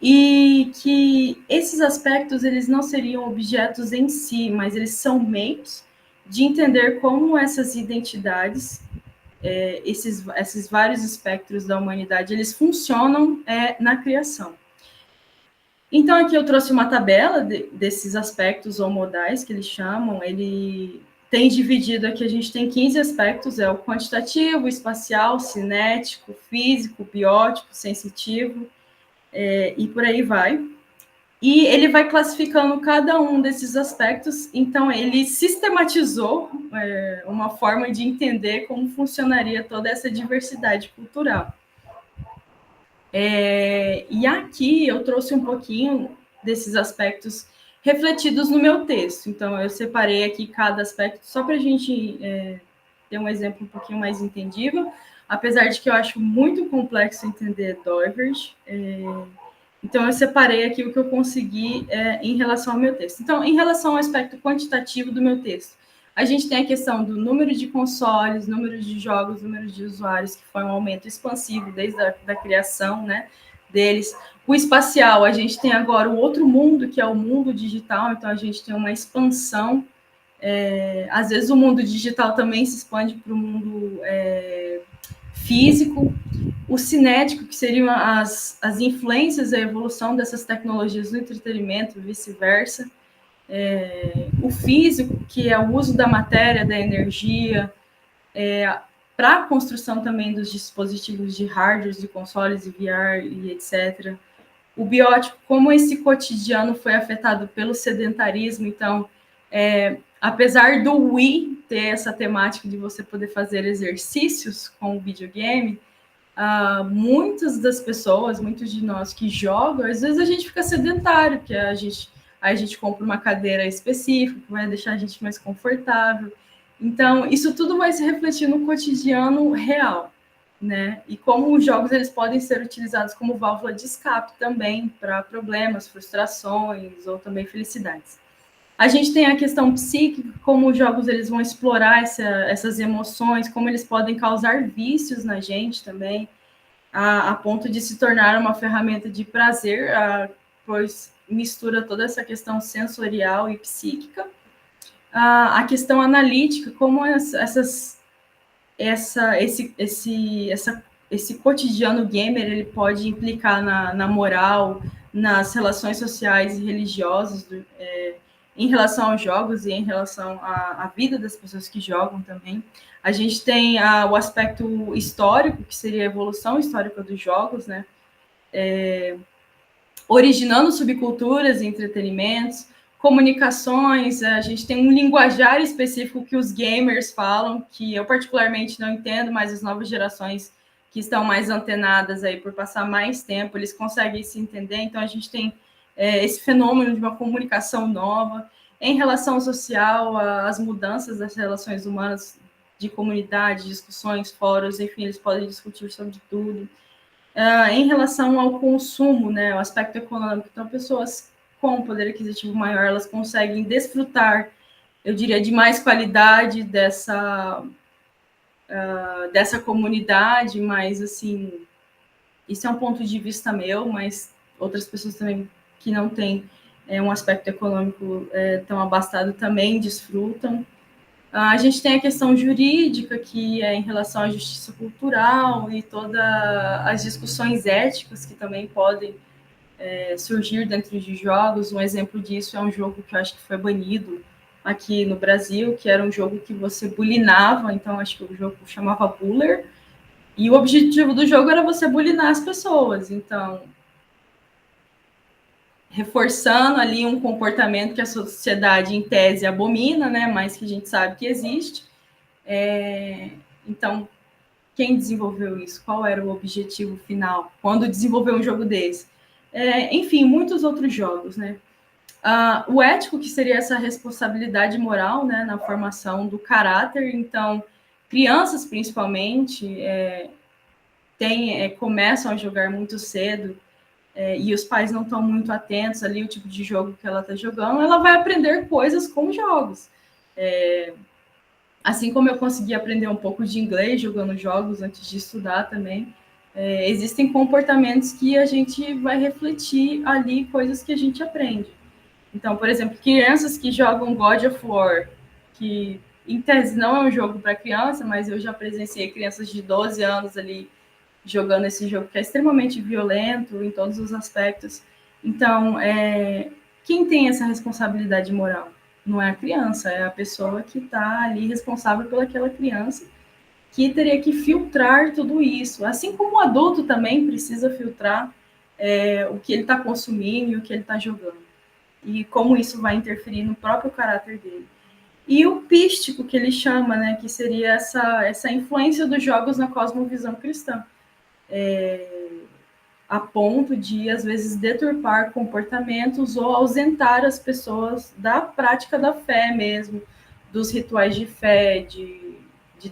e que esses aspectos eles não seriam objetos em si, mas eles são meios de entender como essas identidades, esses vários espectros da humanidade, eles funcionam na criação. Então, aqui eu trouxe uma tabela desses aspectos ou modais que eles chamam. Ele tem dividido aqui, a gente tem 15 aspectos, é o quantitativo, espacial, cinético, físico, biótico, sensitivo, e por aí vai. E ele vai classificando cada um desses aspectos, então ele sistematizou uma forma de entender como funcionaria toda essa diversidade cultural. E aqui eu trouxe um pouquinho desses aspectos refletidos no meu texto. Então, eu separei aqui cada aspecto só para a gente ter um exemplo um pouquinho mais entendível, apesar de que eu acho muito complexo entender Doivers. Então, eu separei aqui o que eu consegui em relação ao meu texto. Então, em relação ao aspecto quantitativo do meu texto, a gente tem a questão do número de consoles, número de jogos, número de usuários, que foi um aumento expansivo desde a criação, né, deles. O espacial, a gente tem agora o outro mundo, que é o mundo digital, então a gente tem uma expansão. Às vezes o mundo digital também se expande para o mundo físico. O cinético, que seriam as influências da evolução dessas tecnologias no entretenimento, vice-versa. O físico, que é o uso da matéria, da energia, para a construção também dos dispositivos de hardware, de consoles, de VR e etc. O biótico, como esse cotidiano foi afetado pelo sedentarismo, então, apesar do Wii ter essa temática de você poder fazer exercícios com o videogame, muitas das pessoas, muitos de nós que jogam, às vezes a gente fica sedentário, porque a gente compra uma cadeira específica, que vai deixar a gente mais confortável. Então, isso tudo vai se refletir no cotidiano real, né? E como os jogos eles podem ser utilizados como válvula de escape também para problemas, frustrações ou também felicidades. A gente tem a questão psíquica, como os jogos eles vão explorar essas emoções, como eles podem causar vícios na gente também, a ponto de se tornar uma ferramenta de prazer, pois mistura toda essa questão sensorial e psíquica. A questão analítica, como esse cotidiano gamer ele pode implicar na moral, nas relações sociais e religiosas, em relação aos jogos e em relação à vida das pessoas que jogam também. A gente tem o aspecto histórico, que seria a evolução histórica dos jogos, né? Originando subculturas e entretenimentos, comunicações, a gente tem um linguajar específico que os gamers falam, que eu particularmente não entendo, mas as novas gerações que estão mais antenadas aí por passar mais tempo, eles conseguem se entender, então a gente tem esse fenômeno de uma comunicação nova. Em relação social, as mudanças das relações humanas de comunidade, discussões, fóruns, enfim, eles podem discutir sobre tudo. Em relação ao consumo, né, o aspecto econômico, então pessoas com poder aquisitivo maior, elas conseguem desfrutar, eu diria, de mais qualidade dessa comunidade, mas, assim, isso é um ponto de vista meu, mas outras pessoas também que não têm um aspecto econômico tão abastado também desfrutam. A gente tem a questão jurídica, que é em relação à justiça cultural e todas as discussões éticas que também podem surgir dentro de jogos. Um exemplo disso é um jogo que eu acho que foi banido aqui no Brasil, que era um jogo que você bulinava, então acho que o jogo chamava Buller, e o objetivo do jogo era você bulinar as pessoas, então reforçando ali um comportamento que a sociedade, em tese, abomina, né, mas que a gente sabe que existe. Então, quem desenvolveu isso? Qual era o objetivo final quando desenvolveu um jogo desse? Enfim, muitos outros jogos, né? O ético, que seria essa responsabilidade moral, né, na formação do caráter. Então, crianças, principalmente, começam a jogar muito cedo, e os pais não estão muito atentos ali o tipo de jogo que ela está jogando, ela vai aprender coisas com jogos. Assim como eu consegui aprender um pouco de inglês jogando jogos antes de estudar também, existem comportamentos que a gente vai refletir ali, coisas que a gente aprende. Então, por exemplo, crianças que jogam God of War, que em tese não é um jogo para criança, mas eu já presenciei crianças de 12 anos ali jogando esse jogo, que é extremamente violento em todos os aspectos. Então, quem tem essa responsabilidade moral? Não é a criança, é a pessoa que está ali responsável pelaquela criança, que teria que filtrar tudo isso. Assim como o adulto também precisa filtrar o que ele está consumindo e o que ele está jogando. E como isso vai interferir no próprio caráter dele. E o pístico, que ele chama, né, que seria essa influência dos jogos na cosmovisão cristã. A ponto de, às vezes, deturpar comportamentos ou ausentar as pessoas da prática da fé mesmo, dos rituais de fé, de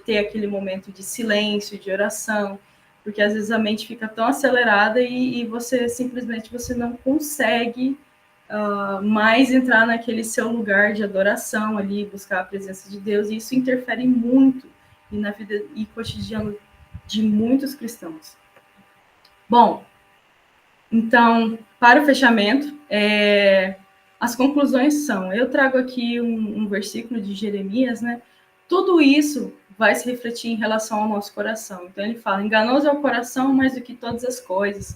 ter aquele momento de silêncio, de oração, porque às vezes a mente fica tão acelerada e você simplesmente não consegue mais entrar naquele seu lugar de adoração ali, buscar a presença de Deus, e isso interfere muito na vida e cotidiano de muitos cristãos. Bom, então, para o fechamento, as conclusões são, eu trago aqui um versículo de Jeremias, né? Tudo isso vai se refletir em relação ao nosso coração. Então ele fala, enganoso é o coração mais do que todas as coisas,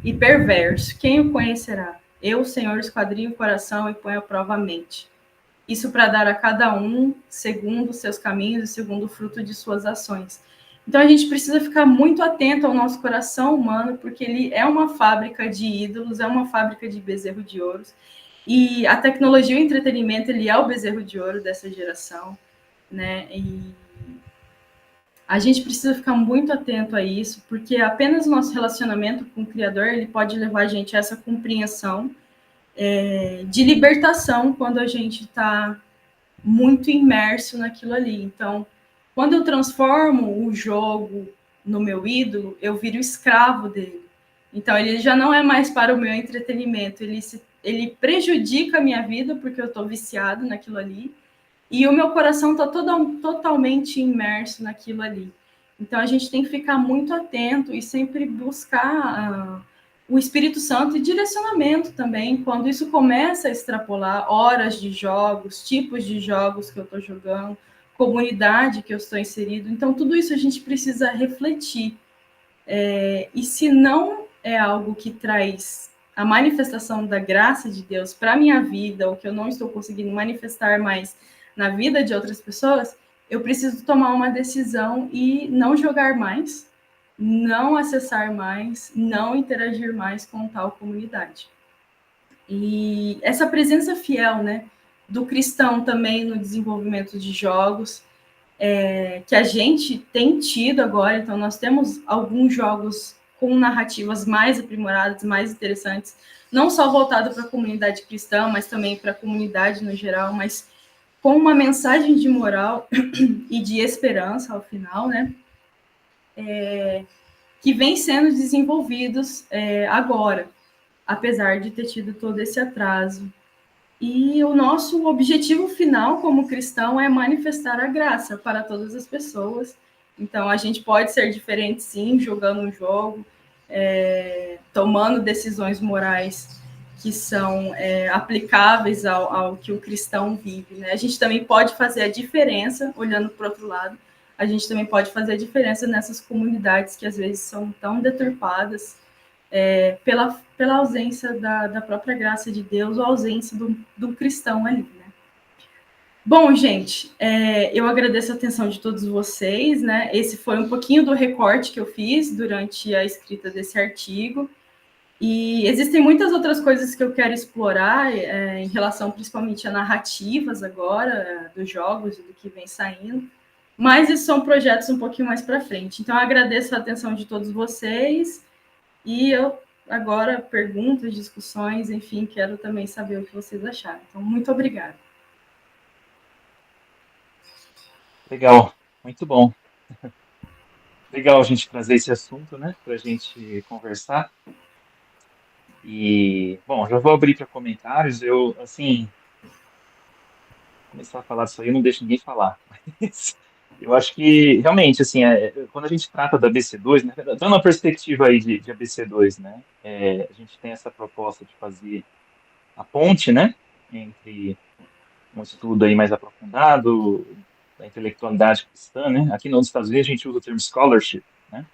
e perverso, quem o conhecerá? Eu, Senhor, esquadrinho o coração e ponho à prova a mente. Isso para dar a cada um segundo os seus caminhos e segundo o fruto de suas ações. Então a gente precisa ficar muito atento ao nosso coração humano, porque ele é uma fábrica de ídolos, é uma fábrica de bezerro de ouro. E a tecnologia e o entretenimento, ele é o bezerro de ouro dessa geração, né? E a gente precisa ficar muito atento a isso, porque apenas o nosso relacionamento com o Criador, ele pode levar a gente a essa compreensão de libertação quando a gente está muito imerso naquilo ali. Então, quando eu transformo o jogo no meu ídolo, eu viro escravo dele. Então, ele já não é mais para o meu entretenimento, ele prejudica a minha vida, porque eu estou viciado naquilo ali, e o meu coração está totalmente imerso naquilo ali. Então, a gente tem que ficar muito atento e sempre buscar o Espírito Santo e direcionamento também, quando isso começa a extrapolar horas de jogos, tipos de jogos que eu estou jogando, comunidade que eu estou inserido. Então, tudo isso a gente precisa refletir. E se não é algo que traz a manifestação da graça de Deus para a minha vida, ou que eu não estou conseguindo manifestar mais na vida de outras pessoas, eu preciso tomar uma decisão e não jogar mais, não acessar mais, não interagir mais com tal comunidade. E essa presença fiel, né, do cristão também no desenvolvimento de jogos, que a gente tem tido agora. Então, nós temos alguns jogos com narrativas mais aprimoradas, mais interessantes, não só voltado para a comunidade cristã, mas também para a comunidade no geral, mas com uma mensagem de moral e de esperança ao final, né? Que vem sendo desenvolvidos agora, apesar de ter tido todo esse atraso. E o nosso objetivo final como cristão é manifestar a graça para todas as pessoas. Então, a gente pode ser diferente, sim, jogando um jogo, tomando decisões morais que são aplicáveis ao que o cristão vive, né? A gente também pode fazer a diferença, olhando para o outro lado, a gente também pode fazer a diferença nessas comunidades que às vezes são tão deturpadas pela ausência da própria graça de Deus, ou ausência do cristão ali, né? Bom, gente, eu agradeço a atenção de todos vocês, né? Esse foi um pouquinho do recorte que eu fiz durante a escrita desse artigo. E existem muitas outras coisas que eu quero explorar em relação principalmente a narrativas agora, dos jogos e do que vem saindo. Mas isso são projetos um pouquinho mais para frente. Então, eu agradeço a atenção de todos vocês e eu agora perguntas, discussões, enfim, quero também saber o que vocês acharam. Então, muito obrigada. Legal, muito bom. Legal a gente trazer esse assunto, né, para a gente conversar. E, bom, já vou abrir para comentários. Eu, assim, começar a falar disso aí, eu não deixo ninguém falar. Mas eu acho que, realmente, assim, quando a gente trata da ABC2, né, dando uma perspectiva aí de ABC2, né, a gente tem essa proposta de fazer a ponte, né, entre um estudo aí mais aprofundado da intelectualidade cristã, né, aqui nos Estados Unidos a gente usa o termo scholarship, né,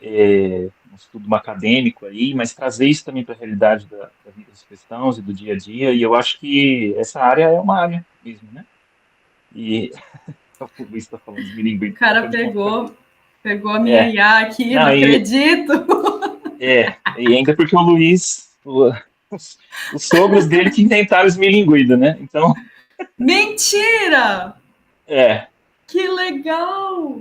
um estudo acadêmico aí, mas trazer isso também para a realidade da vida dos cristãos e do dia a dia, e eu acho que essa área é uma área mesmo, né, e o Luiz está falando de milinguim. O cara pegou a minha IA aqui, não acredito. E ainda porque o Luiz, os sogros dele que inventaram os milinguidos, né? Então. Mentira! Que legal!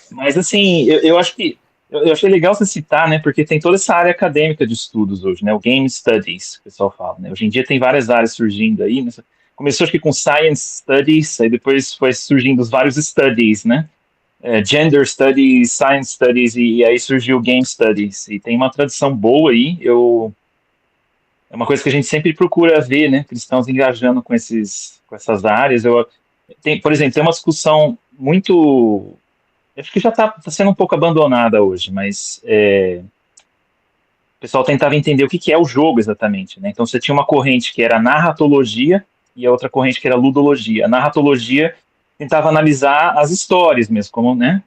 Mas assim, eu acho que eu achei legal você citar, né? Porque tem toda essa área acadêmica de estudos hoje, né? O Game Studies, que o pessoal fala, né? Hoje em dia tem várias áreas surgindo aí, né? Começou acho que com Science Studies, aí depois foi surgindo os vários studies, né? Gender Studies, Science Studies, e aí surgiu o Game Studies. E tem uma tradição boa aí, é uma coisa que a gente sempre procura ver, né? Cristãos engajando com essas áreas. Por exemplo, tem uma discussão muito... Acho que já está sendo um pouco abandonada hoje, mas o pessoal tentava entender o que é o jogo exatamente, né? Então você tinha uma corrente que era narratologia e a outra corrente que era ludologia. A narratologia tentava analisar as histórias mesmo, como, né?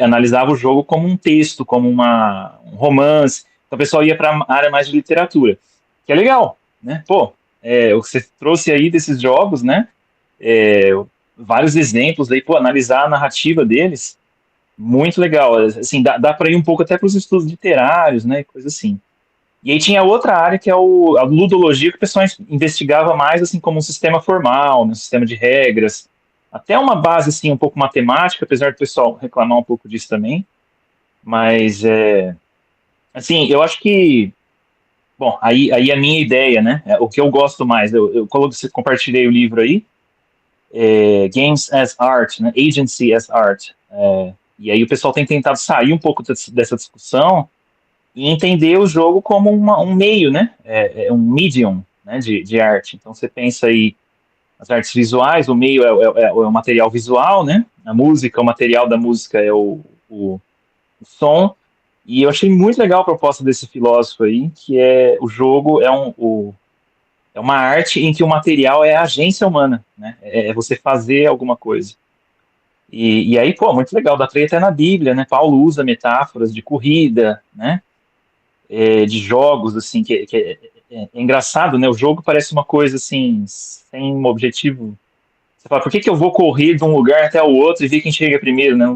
Analisava o jogo como um texto, como um romance. Então o pessoal ia para a área mais de literatura, que é legal, né? Pô, o que você trouxe aí desses jogos, né? Vários exemplos aí, pô, analisar a narrativa deles, muito legal. Assim, dá para ir um pouco até para os estudos literários, né? Coisa assim. E aí tinha outra área que é a ludologia, que o pessoal investigava mais assim como um sistema formal, um sistema de regras, até uma base assim um pouco matemática, apesar do pessoal reclamar um pouco disso também. Mas assim, eu acho que, bom, aí a minha ideia, né? O que eu gosto mais, eu compartilhei o livro aí, Games as Art, né? Agency as Art. E aí o pessoal tem tentado sair um pouco dessa discussão e entender o jogo como um meio, né? Um medium, né? De arte. Então você pensa aí as artes visuais, o meio é o material visual, né? A música, o material da música é o som. E eu achei muito legal a proposta desse filósofo aí, que o jogo é uma arte em que o material é a agência humana, né? É você fazer alguma coisa. E aí, pô, muito legal, dá pra ir até na Bíblia, né? Paulo usa metáforas de corrida, né? De jogos, assim, que é engraçado, né? O jogo parece uma coisa, assim, sem um objetivo. Você fala, por que eu vou correr de um lugar até o outro e ver quem chega primeiro, né?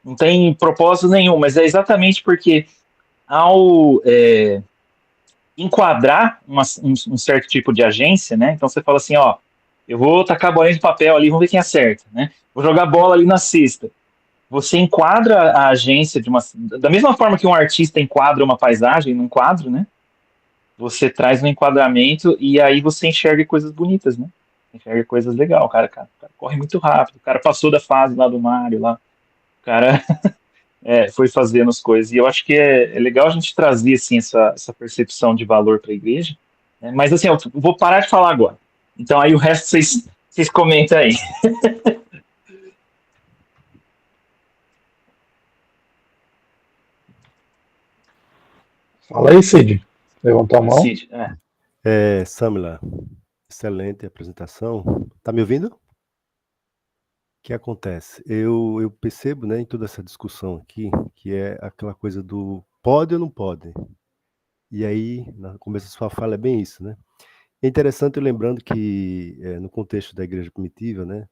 Não tem propósito nenhum, mas é exatamente porque ao enquadrar um certo tipo de agência, né? Então você fala assim, ó, eu vou tacar a bolinha de papel ali, vamos ver quem acerta, né? Vou jogar bola ali na cesta. Você enquadra a agência da mesma forma que um artista enquadra uma paisagem num quadro, né? Você traz um enquadramento e aí você enxerga coisas bonitas, né? Enxerga coisas legais. O cara corre muito rápido, o cara passou da fase lá do Mario, lá. O cara foi fazendo as coisas. E eu acho que é legal a gente trazer, assim, essa percepção de valor para a igreja. Né? Mas, assim, eu vou parar de falar agora. Então, aí o resto vocês comentam aí. Fala aí, Cid. Levantou a mão. Cid, Samila, excelente apresentação. Tá me ouvindo? O que acontece? Eu percebo, né, em toda essa discussão aqui, que é aquela coisa do pode ou não pode. E aí, no começo da sua fala é bem isso, né? É interessante, lembrando que no contexto da igreja primitiva, né,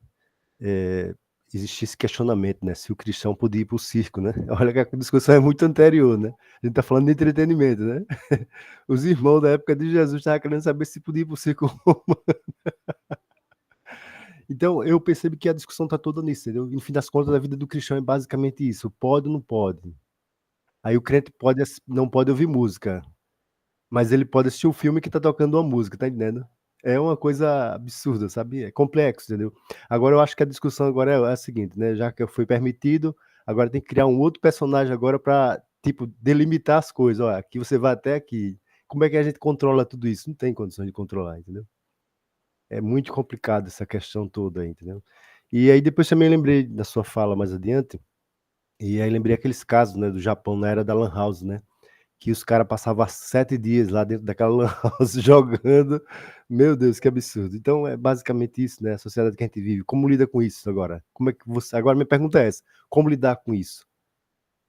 existia esse questionamento, né, se o cristão podia ir para o circo, né? Olha que a discussão é muito anterior, né? A gente está falando de entretenimento, né? Os irmãos da época de Jesus estavam querendo saber se podia ir para o circo romano. Então, eu percebo que a discussão está toda nisso, entendeu? E, no fim das contas, a vida do cristão é basicamente isso: pode ou não pode. Aí o crente não pode ouvir música, mas ele pode assistir o filme que tá tocando uma música, tá entendendo? É uma coisa absurda, sabe? É complexo, entendeu? Agora, eu acho que a discussão agora é a seguinte, né? Já que foi permitido, agora tem que criar um outro personagem agora para, tipo, delimitar as coisas. Ó, aqui você vai até aqui. Como é que a gente controla tudo isso? Não tem condição de controlar, entendeu? É muito complicado essa questão toda aí, entendeu? E aí depois também lembrei da sua fala mais adiante, e aí lembrei aqueles casos, né, do Japão na era da Lan House, né? Que os caras passavam 7 dias lá dentro daquela Lan House jogando. Meu Deus, que absurdo. Então é basicamente isso, né? A sociedade que a gente vive. Como lida com isso agora? Como é que você. Agora minha pergunta é essa: como lidar com isso?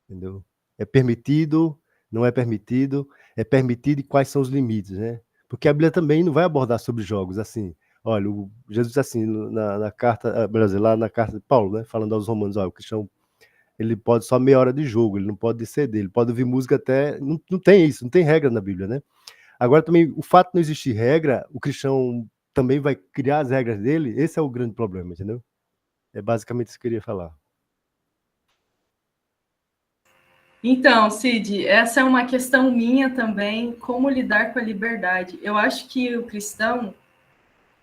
Entendeu? É permitido? Não é permitido? É permitido e quais são os limites, né? Porque a Bíblia também não vai abordar sobre jogos assim. Olha, Jesus assim, na carta, lá na carta de Paulo, né? Falando aos romanos, olha, o cristão ele pode só meia hora de jogo, ele não pode ceder, ele pode ouvir música até. Não tem isso, não tem regra na Bíblia, né? Agora também, o fato de não existir regra, o cristão também vai criar as regras dele, esse é o grande problema, entendeu? É basicamente isso que eu queria falar. Então, Cid, essa é uma questão minha também, como lidar com a liberdade. Eu acho que o cristão,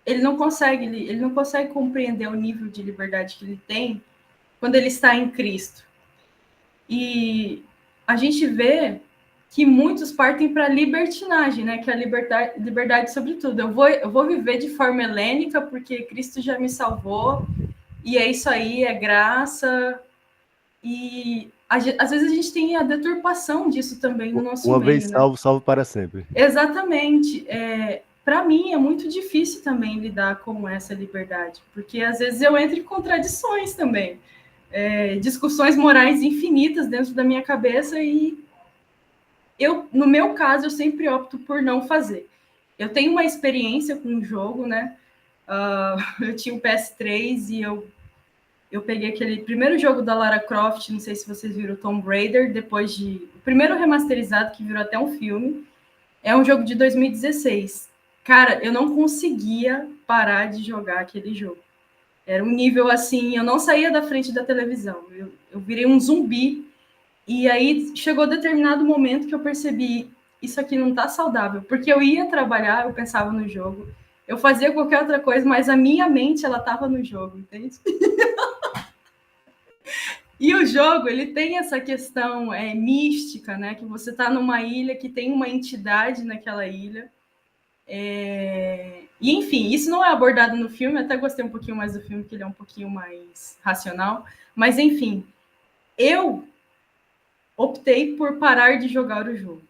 ele não consegue compreender o nível de liberdade que ele tem quando ele está em Cristo. E a gente vê que muitos partem para a libertinagem, né? Que é a liberdade sobre tudo. Eu vou viver de forma helênica porque Cristo já me salvou, e é isso aí, é graça. E às vezes a gente tem a deturpação disso também no nosso Uma meio, vez né? salvo, salvo para sempre. Exatamente. Para mim é muito difícil também lidar com essa liberdade, porque às vezes eu entro em contradições também. Discussões morais infinitas dentro da minha cabeça e no meu caso, eu sempre opto por não fazer. Eu tenho uma experiência com o jogo, né? Eu tinha o PS3 e eu peguei aquele primeiro jogo da Lara Croft, não sei se vocês viram, Tomb Raider, depois de... O primeiro remasterizado, que virou até um filme, é um jogo de 2016. Cara, eu não conseguia parar de jogar aquele jogo. Era um nível assim, eu não saía da frente da televisão. Eu virei um zumbi. E aí chegou determinado momento que eu percebi, isso aqui não tá saudável. Porque eu ia trabalhar, eu pensava no jogo. Eu fazia qualquer outra coisa, mas a minha mente, ela tava no jogo, entende? E o jogo, ele tem essa questão mística, né? Que você tá numa ilha que tem uma entidade naquela ilha. E, enfim, isso não é abordado no filme, até gostei um pouquinho mais do filme, que ele é um pouquinho mais racional. Mas, enfim, eu optei por parar de jogar o jogo.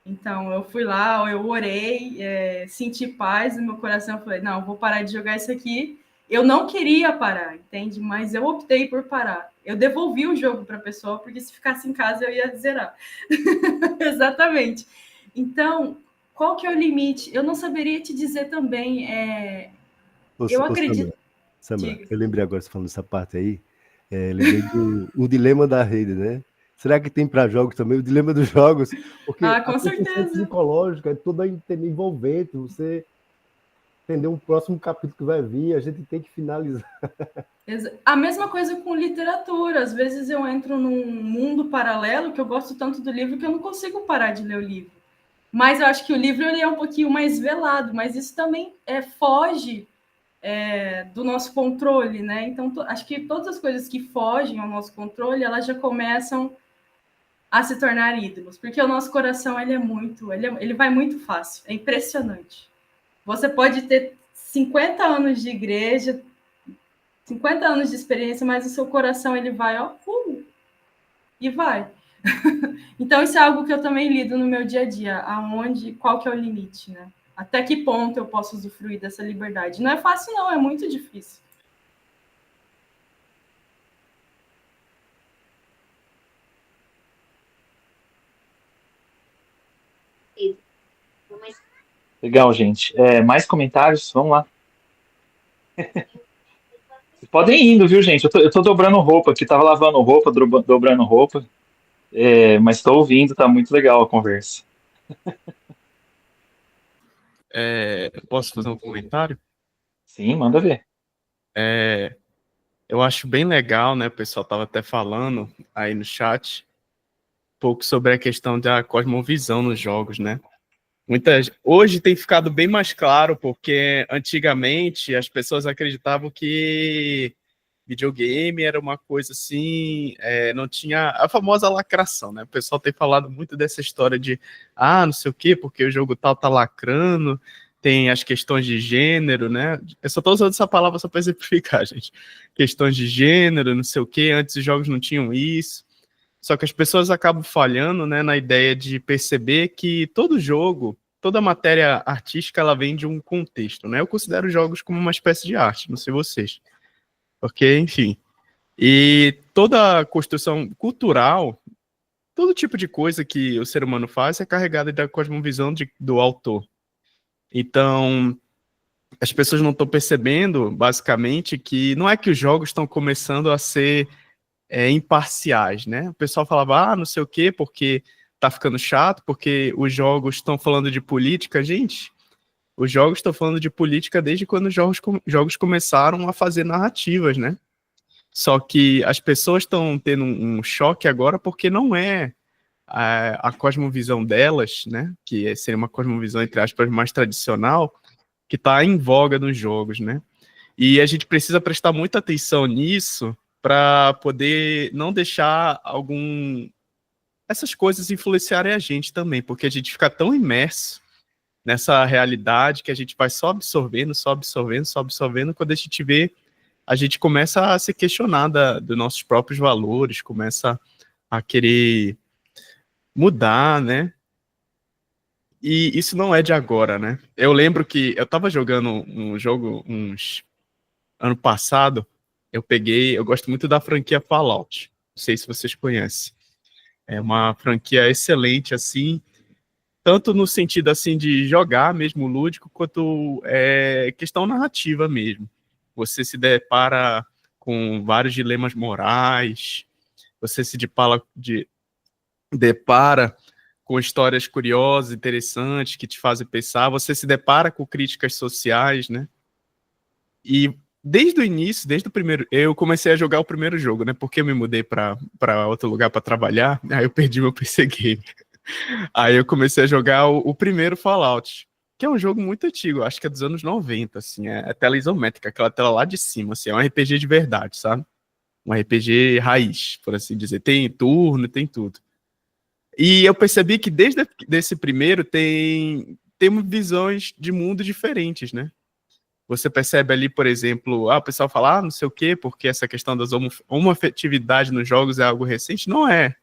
Então, eu fui lá, eu orei, senti paz no meu coração, eu falei, não, vou parar de jogar isso aqui. Eu não queria parar, entende? Mas eu optei por parar. Eu devolvi o jogo para a pessoa, porque se ficasse em casa eu ia zerar. Exatamente. Então, qual que é o limite? Eu não saberia te dizer também. Eu acredito. Samara, eu lembrei agora, você falando dessa parte aí, lembrei do dilema da rede, né? Será que tem para jogos também o dilema dos jogos? Porque a Com construção certeza. psicológica é toda envolvente, você entender um próximo capítulo que vai vir, a gente tem que finalizar. A mesma coisa com literatura. Às vezes eu entro num mundo paralelo que eu gosto tanto do livro que eu não consigo parar de ler o livro. Mas eu acho que o livro ele é um pouquinho mais velado, mas isso também foge do nosso controle, né? Então, acho que todas as coisas que fogem ao nosso controle, elas já começam a se tornar ídolos, porque o nosso coração ele vai muito fácil, é impressionante. Você pode ter 50 anos de igreja, 50 anos de experiência, mas o seu coração ele vai, e vai. Então, isso é algo que eu também lido no meu dia a dia, qual que é o limite, né? Até que ponto eu posso usufruir dessa liberdade? Não é fácil, não, é muito difícil. Legal, gente. Mais comentários? Vamos lá. Vocês podem ir indo, viu, gente? Eu tô dobrando roupa aqui, tava lavando roupa, dobrando roupa. Mas estou ouvindo, tá muito legal a conversa. Posso fazer um comentário? Sim, manda ver. Eu acho bem legal, né? O pessoal estava até falando aí no chat um pouco sobre a questão da cosmovisão nos jogos, né? Hoje tem ficado bem mais claro, porque antigamente as pessoas acreditavam que videogame era uma coisa assim, não tinha a famosa lacração, né? O pessoal tem falado muito dessa história de, não sei o quê, porque o jogo tal tá lacrando, tem as questões de gênero, né? Eu só tô usando essa palavra só para exemplificar, gente. Questões de gênero, não sei o quê, antes os jogos não tinham isso. Só que as pessoas acabam falhando, né, na ideia de perceber que todo jogo, toda matéria artística, ela vem de um contexto, né? Eu considero jogos como uma espécie de arte, não sei vocês. Porque, enfim. E toda a construção cultural, todo tipo de coisa que o ser humano faz é carregada da cosmovisão do autor. Então, as pessoas não estão percebendo, basicamente, que não é que os jogos estão começando a ser imparciais, né? O pessoal falava, não sei o quê, porque tá ficando chato, porque os jogos estão falando de política. Gente, os jogos estão falando de política desde quando os jogos começaram a fazer narrativas, né? Só que as pessoas estão tendo um choque agora porque não é a cosmovisão delas, né? Que seria uma cosmovisão, entre aspas, mais tradicional, que está em voga nos jogos, né? E a gente precisa prestar muita atenção nisso para poder não deixar essas coisas influenciarem a gente também, porque a gente fica tão imerso nessa realidade que a gente vai só absorvendo, só absorvendo, só absorvendo, quando a gente vê, a gente começa a se questionar dos nossos próprios valores, começa a querer mudar, né? E isso não é de agora, né? Eu lembro que eu estava jogando um jogo ano passado, eu gosto muito da franquia Fallout. Não sei se vocês conhecem. É uma franquia excelente, assim, tanto no sentido, assim, de jogar mesmo lúdico, quanto questão narrativa mesmo. Você se depara com vários dilemas morais, você se depara com histórias curiosas, interessantes, que te fazem pensar, você se depara com críticas sociais, né? E desde o início, desde o primeiro, eu comecei a jogar o primeiro jogo, né? Porque eu me mudei para outro lugar para trabalhar, aí eu perdi meu PC Game. Aí eu comecei a jogar o primeiro Fallout, que é um jogo muito antigo, acho que é dos anos 90, assim, é tela isométrica, aquela tela lá de cima, assim, é um RPG de verdade, sabe? Um RPG raiz, por assim dizer. Tem turno, tem tudo. E eu percebi que desde esse primeiro tem visões de mundo diferentes, né? Você percebe ali, por exemplo, o pessoal fala, não sei o quê, porque essa questão das homoafetividade nos jogos é algo recente. Não é.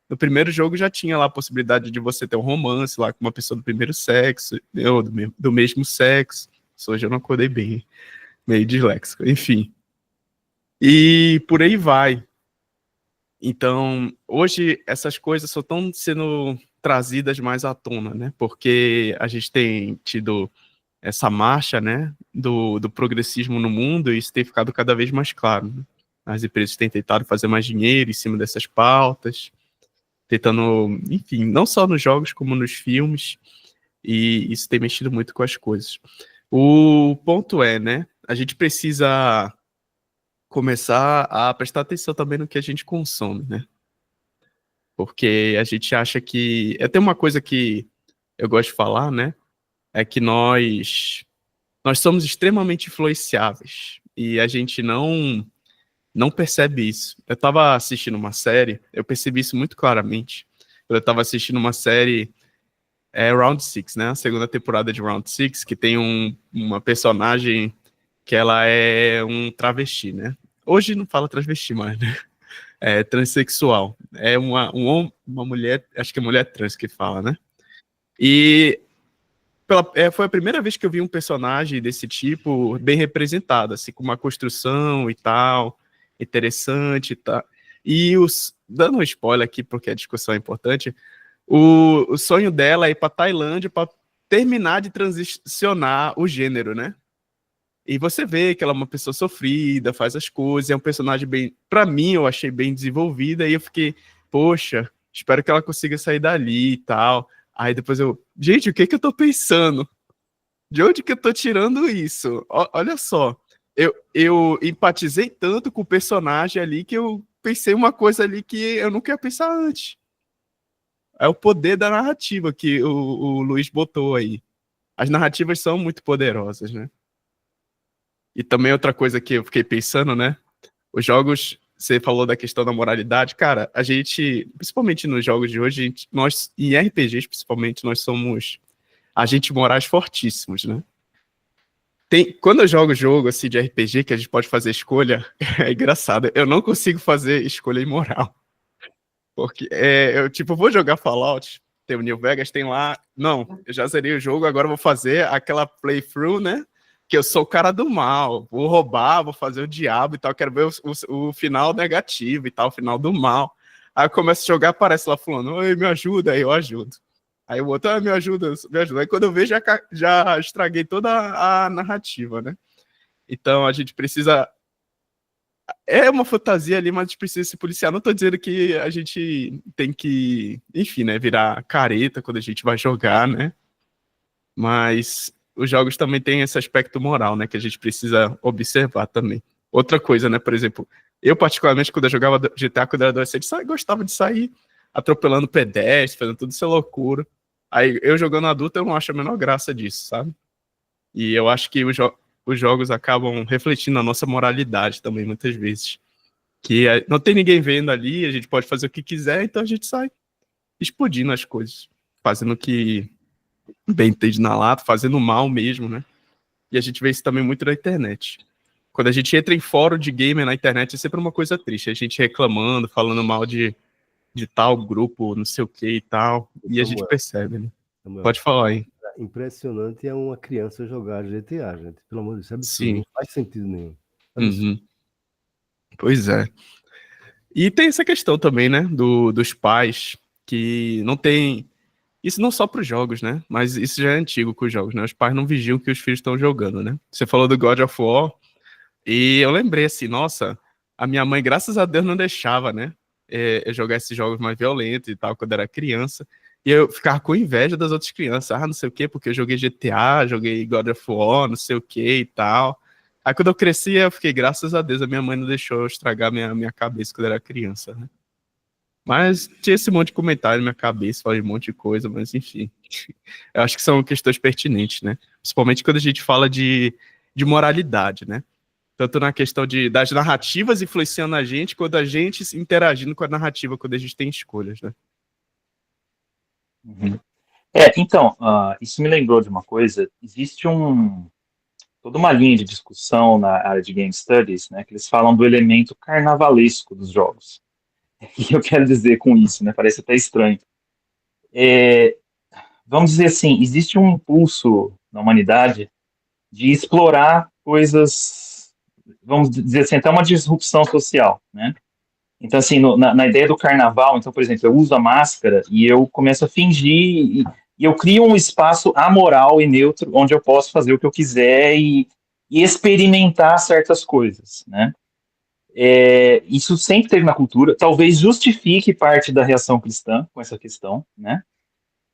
No primeiro jogo já tinha lá a possibilidade de você ter um romance lá com uma pessoa do primeiro sexo, ou do mesmo sexo. Hoje eu não acordei bem, meio disléxico, enfim. E por aí vai. Então, hoje essas coisas só estão sendo trazidas mais à tona, né? Porque a gente tem tido essa marcha, né, do progressismo no mundo, e isso tem ficado cada vez mais claro, né? As empresas têm tentado fazer mais dinheiro em cima dessas pautas, tentando, enfim, não só nos jogos, como nos filmes, e isso tem mexido muito com as coisas. O ponto é, né, a gente precisa começar a prestar atenção também no que a gente consome, né? Porque a gente acha que... Tem uma coisa que eu gosto de falar, né, é que nós somos extremamente influenciáveis e a gente não percebe isso. Eu estava assistindo uma série, eu percebi isso muito claramente. Eu estava assistindo uma série, Round Six, né? A segunda temporada de Round Six, que tem uma personagem que ela é um travesti, né? Hoje não fala travesti mais, né? É transexual. É uma mulher, acho que é mulher trans que fala, né? E foi a primeira vez que eu vi um personagem desse tipo bem representado, assim, com uma construção e tal, interessante e tal. E dando um spoiler aqui, porque a discussão é importante, o sonho dela é ir para Tailândia para terminar de transicionar o gênero, né? E você vê que ela é uma pessoa sofrida, faz as coisas, é um personagem bem... Para mim, eu achei bem desenvolvida, e eu fiquei, poxa, espero que ela consiga sair dali e tal. Aí depois gente, o que eu tô pensando? De onde que eu tô tirando isso? Olha só, eu empatizei tanto com o personagem ali que eu pensei uma coisa ali que eu nunca ia pensar antes. É o poder da narrativa que o Luiz botou aí. As narrativas são muito poderosas, né? E também outra coisa que eu fiquei pensando, né? Os jogos, você falou da questão da moralidade, cara, a gente, principalmente nos jogos de hoje, nós, em RPGs principalmente, nós somos agentes morais fortíssimos, né? Quando eu jogo jogo assim, de RPG, que a gente pode fazer escolha, é engraçado, eu não consigo fazer escolha imoral. Porque eu, tipo, vou jogar Fallout, tem o New Vegas, tem lá. Não, eu já zerei o jogo, agora eu vou fazer aquela playthrough, né? Que eu sou o cara do mal, vou roubar, vou fazer o diabo e tal, quero ver o final negativo e tal, o final do mal. Aí eu começo a jogar, aparece lá fulano, oi, me ajuda, aí eu ajudo. Aí o outro, me ajuda, me ajuda. Aí quando eu vejo, já estraguei toda a narrativa, né? Então a gente precisa. É uma fantasia ali, mas a gente precisa se policiar. Não tô dizendo que a gente tem que, enfim, né, virar careta quando a gente vai jogar, né? Mas os jogos também têm esse aspecto moral, né, que a gente precisa observar também. Outra coisa, né, por exemplo, eu particularmente quando eu jogava GTA quando eu era adolescente, gostava de sair atropelando pedestre, fazendo tudo isso é loucura. Aí eu jogando adulto eu não acho a menor graça disso, sabe? E eu acho que os jogos acabam refletindo a nossa moralidade também, muitas vezes. Que não tem ninguém vendo ali, a gente pode fazer o que quiser, então a gente sai explodindo as coisas, fazendo o que bem entende na lata, fazendo mal mesmo, né? E a gente vê isso também muito na internet. Quando a gente entra em fórum de gamer na internet, é sempre uma coisa triste. A gente reclamando, falando mal de tal grupo, não sei o que e tal. E a gente percebe, né? Samuel, Pode falar aí. impressionante é uma criança jogar GTA, gente. Pelo amor de Deus, é absurdo. Sim. Não faz sentido nenhum. Uhum. Pois é. E tem essa questão também, né? Dos pais que não tem. Isso não só para os jogos, né? Mas isso já é antigo com os jogos, né? Os pais não vigiam o que os filhos estão jogando, né? Você falou do God of War. E eu lembrei assim, nossa, a minha mãe, graças a Deus, não deixava, né? Eu jogar esses jogos mais violentos e tal, quando era criança. E eu ficava com inveja das outras crianças. Ah, não sei o quê, porque eu joguei GTA, joguei God of War, não sei o quê e tal. Aí quando eu cresci, eu fiquei, graças a Deus, a minha mãe não deixou eu estragar minha cabeça quando eu era criança, né? Mas tinha esse monte de comentário na minha cabeça, falei um monte de coisa, mas enfim. Eu acho que são questões pertinentes, né? Principalmente quando a gente fala de moralidade, né? Tanto na questão das narrativas influenciando a gente, quanto a gente interagindo com a narrativa quando a gente tem escolhas, né? Uhum. Então, isso me lembrou de uma coisa. Existe toda uma linha de discussão na área de Game Studies, né, que eles falam do elemento carnavalesco dos jogos. E eu quero dizer com isso, né, parece até estranho. Vamos dizer assim, existe um impulso na humanidade de explorar coisas, vamos dizer assim, até uma disrupção social, né? Então, assim, na ideia do carnaval, então, por exemplo, eu uso a máscara e eu começo a fingir e eu crio um espaço amoral e neutro onde eu posso fazer o que eu quiser e experimentar certas coisas, né? Isso sempre teve na cultura, talvez justifique parte da reação cristã com essa questão, né?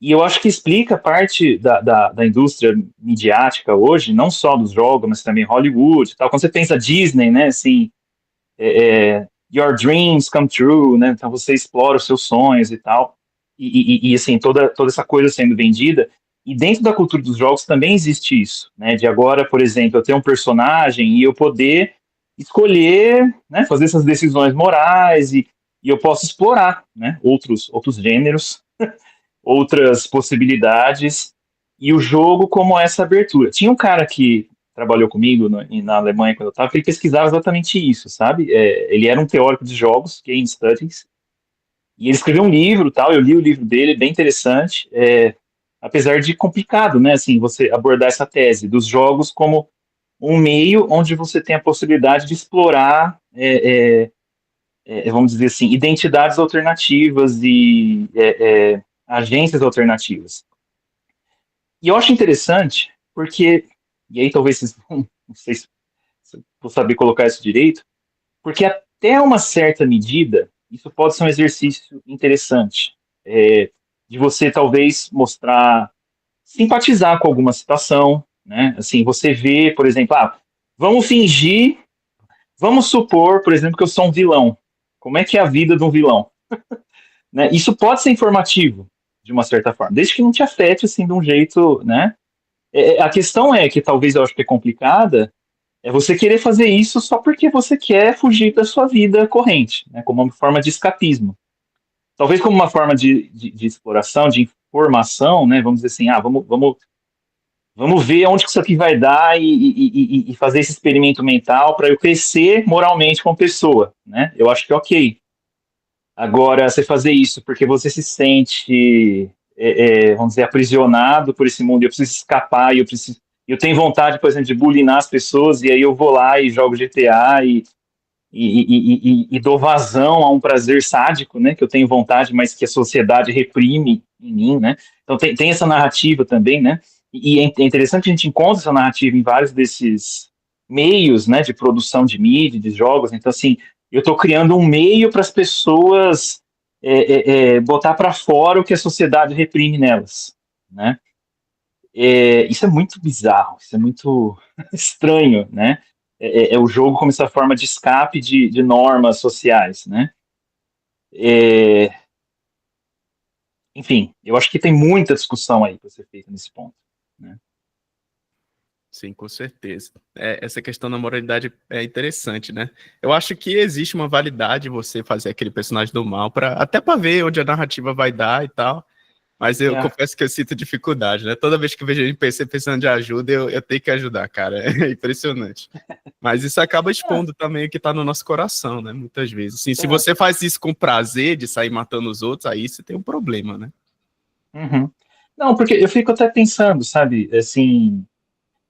E eu acho que explica parte da indústria midiática hoje, não só dos jogos, mas também Hollywood e tal. Quando você pensa Disney, né, assim, your dreams come true, né, então você explora os seus sonhos e tal, e assim, toda essa coisa sendo vendida. E dentro da cultura dos jogos também existe isso, né, de agora, por exemplo, eu ter um personagem e eu poder escolher, né, fazer essas decisões morais e eu posso explorar, né, outros gêneros, outras possibilidades, e o jogo como essa abertura. Tinha um cara que trabalhou comigo na Alemanha quando eu estava, que ele pesquisava exatamente isso, sabe? Ele era um teórico de jogos, Game Studies, e ele escreveu um livro, tal, eu li o livro dele, bem interessante, apesar de complicado, né, assim, você abordar essa tese dos jogos como um meio onde você tem a possibilidade de explorar, vamos dizer assim, identidades alternativas e agências alternativas. E eu acho interessante, porque, e aí talvez vocês não sei se vou saber colocar isso direito, porque até uma certa medida, isso pode ser um exercício interessante, de você talvez mostrar, simpatizar com alguma situação, né? Assim, você vê, por exemplo, vamos fingir, vamos supor, por exemplo, que eu sou um vilão. Como é que é a vida de um vilão? Né? Isso pode ser informativo, de uma certa forma, desde que não te afete, assim, de um jeito, né? A questão é que talvez eu acho que é complicada, é você querer fazer isso só porque você quer fugir da sua vida corrente, né? Como uma forma de escapismo. Talvez como uma forma de exploração, de informação, né? Vamos dizer assim, vamos ver onde que isso aqui vai dar e fazer esse experimento mental para eu crescer moralmente como pessoa, né? Eu acho que é ok. Agora, você fazer isso porque você se sente, vamos dizer, aprisionado por esse mundo, eu preciso escapar, eu tenho vontade, por exemplo, de bulinar as pessoas, e aí eu vou lá e jogo GTA e dou vazão a um prazer sádico, né, que eu tenho vontade, mas que a sociedade reprime em mim, né? Então tem essa narrativa também, né? E é interessante que a gente encontra essa narrativa em vários desses meios, né, de produção de mídia, de jogos. Então, assim, eu estou criando um meio para as pessoas botar para fora o que a sociedade reprime nelas, né? Isso é muito bizarro, isso é muito estranho, né? O jogo como essa forma de escape de normas sociais, né? Enfim, eu acho que tem muita discussão aí para ser feita nesse ponto, né? Sim, com certeza. Essa questão da moralidade é interessante, né? Eu acho que existe uma validade você fazer aquele personagem do mal, até para ver onde a narrativa vai dar e tal. Mas eu confesso que eu sinto dificuldade, né? Toda vez que eu vejo NPC precisando de ajuda, eu tenho que ajudar, cara. É impressionante. Mas isso acaba expondo também o que tá no nosso coração, né? Muitas vezes. Assim, se você faz isso com prazer, de sair matando os outros, aí você tem um problema, né? Uhum. Não, porque eu fico até pensando, sabe, assim,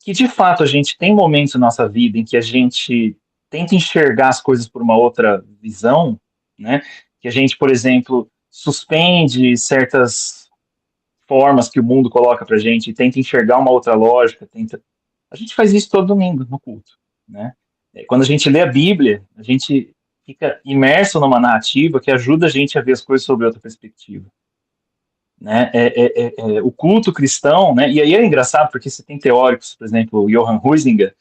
que de fato a gente tem momentos na nossa vida em que a gente tenta enxergar as coisas por uma outra visão, né? Que a gente, por exemplo, suspende certas formas que o mundo coloca pra gente e tenta enxergar uma outra lógica, a gente faz isso todo domingo no culto, né? Quando a gente lê a Bíblia, a gente fica imerso numa narrativa que ajuda a gente a ver as coisas sob outra perspectiva, né? O culto cristão, né? E aí é engraçado porque você tem teóricos, por exemplo, o Johann Huizinga,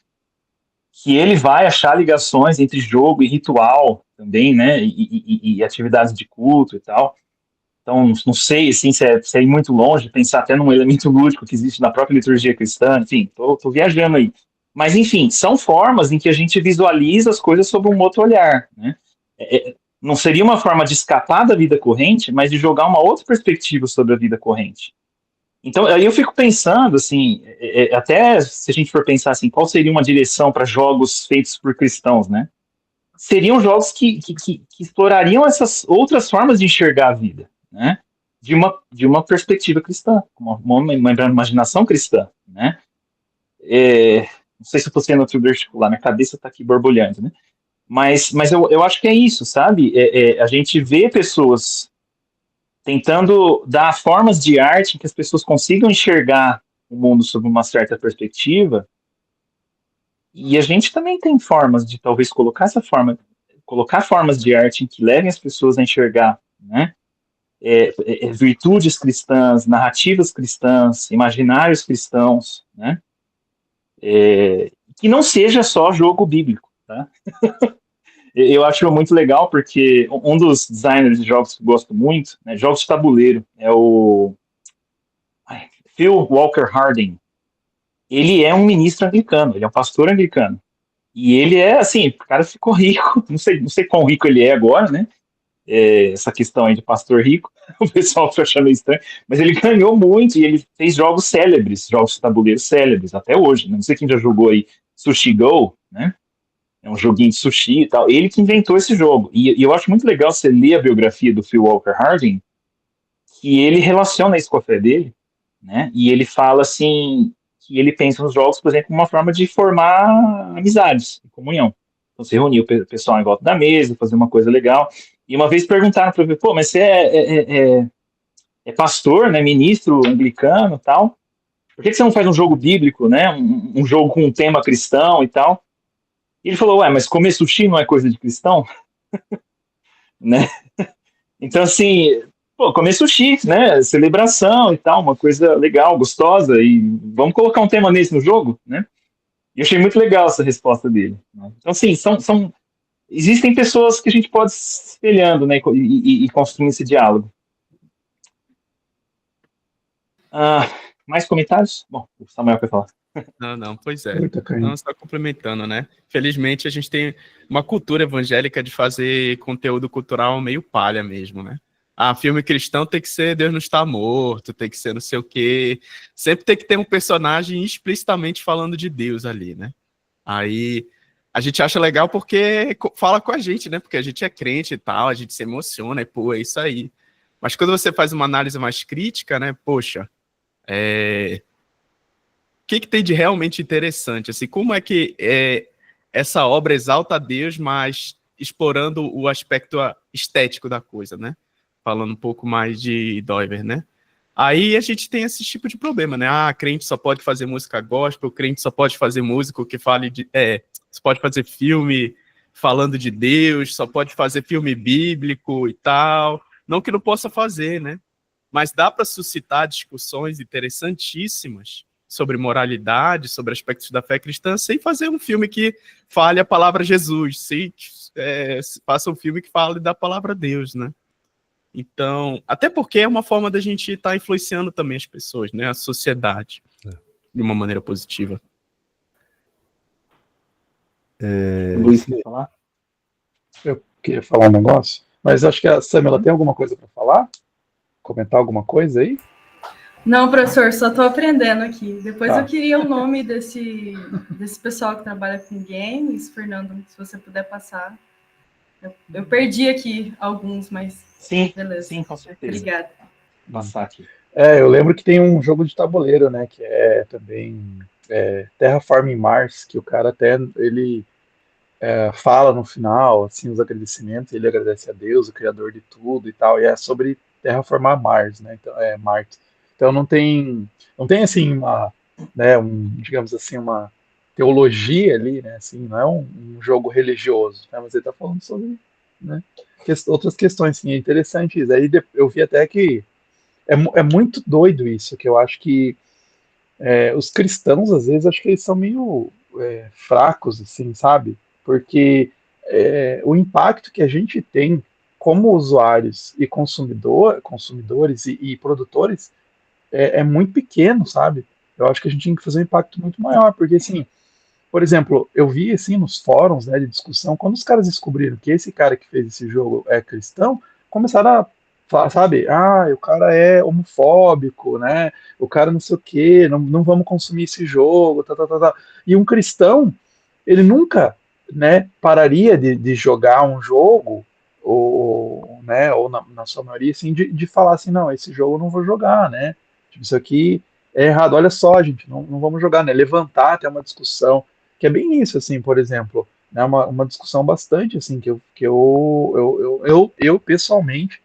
que ele vai achar ligações entre jogo e ritual também, né? E atividades de culto e tal. Então, não sei assim, se é ir muito longe, pensar até num elemento lúdico que existe na própria liturgia cristã, enfim, tô viajando aí. Mas, enfim, são formas em que a gente visualiza as coisas sob um outro olhar, né? Não seria uma forma de escapar da vida corrente, mas de jogar uma outra perspectiva sobre a vida corrente. Então, aí eu fico pensando, assim, até se a gente for pensar assim, qual seria uma direção para jogos feitos por cristãos, né? Seriam jogos que explorariam essas outras formas de enxergar a vida, né? De uma perspectiva cristã, uma imaginação cristã, né? Não sei se eu estou sendo articular, minha cabeça está aqui borbulhando, né? Mas eu acho que é isso, sabe? A gente vê pessoas tentando dar formas de arte que as pessoas consigam enxergar o mundo sob uma certa perspectiva, e a gente também tem formas de talvez colocar formas de arte que levem as pessoas a enxergar, né? Virtudes cristãs, narrativas cristãs, imaginários cristãos, né? Que não seja só jogo bíblico, tá? Eu acho muito legal porque um dos designers de jogos que eu gosto muito, né, jogos de tabuleiro, é o Phil Walker Harding. Ele é um ministro anglicano, ele é um pastor anglicano. E ele é, assim, o cara ficou rico, não sei quão rico ele é agora, né? Essa questão aí de pastor rico, o pessoal foi achando estranho, mas ele ganhou muito e ele fez jogos célebres, jogos de tabuleiro célebres, até hoje, né? Não sei quem já jogou aí Sushi Go, né? É um joguinho de sushi e tal. Ele que inventou esse jogo. E eu acho muito legal você ler a biografia do Phil Walker Harding, que ele relaciona isso com a fé dele, né? E ele fala assim, que ele pensa nos jogos, por exemplo, como uma forma de formar amizades, comunhão. Então, você reunir o pessoal em volta da mesa, fazer uma coisa legal. E uma vez perguntaram para ele, pô, mas você é pastor, né, ministro anglicano e tal, por que você não faz um jogo bíblico, né, um jogo com um tema cristão e tal? E ele falou, mas comer sushi não é coisa de cristão? Né? Então, assim, comer sushi, né, celebração e tal, uma coisa legal, gostosa, e vamos colocar um tema nesse no jogo, né? E eu achei muito legal essa resposta dele, né? Então, assim, existem pessoas que a gente pode se espelhando, né, e construindo esse diálogo. Mais comentários? Bom, o Samuel vai falar. Não, pois é. Eita, caindo. Então, só complementando, né? Felizmente, a gente tem uma cultura evangélica de fazer conteúdo cultural meio palha mesmo, né? Filme cristão tem que ser Deus não está morto, tem que ser não sei o quê. Sempre tem que ter um personagem explicitamente falando de Deus ali, né? Aí a gente acha legal porque fala com a gente, né? Porque a gente é crente e tal, a gente se emociona e, pô, é isso aí. Mas quando você faz uma análise mais crítica, né? Poxa, o que tem de realmente interessante? Assim, como é que essa obra exalta a Deus, mas explorando o aspecto estético da coisa, né? Falando um pouco mais de Doiver, né? Aí a gente tem esse tipo de problema, né? Crente só pode fazer música gospel, crente só pode fazer música que fale de... só pode fazer filme falando de Deus, só pode fazer filme bíblico e tal. Não que não possa fazer, né? Mas dá para suscitar discussões interessantíssimas sobre moralidade, sobre aspectos da fé cristã, sem fazer um filme que fale a palavra Jesus, sem faça um filme que fale da palavra Deus, né? Então, até porque é uma forma da gente estar influenciando também as pessoas, né? A sociedade, de uma maneira positiva. Luiz, quer falar? Eu queria falar um negócio, mas acho que a Samela tem alguma coisa para falar? Comentar alguma coisa aí? Não, professor, só estou aprendendo aqui. Depois Tá. eu queria o nome desse pessoal que trabalha com games, Fernando, se você puder passar. Eu perdi aqui alguns, mas Sim, beleza. sim, com certeza. Obrigada. Vou passar aqui. Eu lembro que tem um jogo de tabuleiro, né, que é também Terraforming Mars, que o cara até, ele fala no final, assim, os agradecimentos, ele agradece a Deus, o criador de tudo e tal, e é sobre terraformar Mars, né, então, Marte. Então não tem assim digamos assim, uma teologia ali, né, assim, não é um jogo religioso, né, mas ele está falando sobre, né, outras questões, assim, é interessante isso. Aí eu vi até que é muito doido isso, que eu acho que os cristãos, às vezes, acho que eles são meio fracos, assim, sabe? Porque o impacto que a gente tem como usuários e consumidores e produtores é muito pequeno, sabe? Eu acho que a gente tem que fazer um impacto muito maior, porque, assim, por exemplo, eu vi, assim, nos fóruns, né, de discussão, quando os caras descobriram que esse cara que fez esse jogo é cristão, começaram a falar, sabe, o cara é homofóbico, né, o cara não sei o quê, não vamos consumir esse jogo, tá. E um cristão, ele nunca, né, pararia de jogar um jogo, ou na sua maioria, assim, de falar assim, não, esse jogo eu não vou jogar, né, tipo, isso aqui é errado, olha só, gente, não vamos jogar, né, levantar até uma discussão, que é bem isso, assim, por exemplo, né, uma discussão bastante, assim, que eu pessoalmente,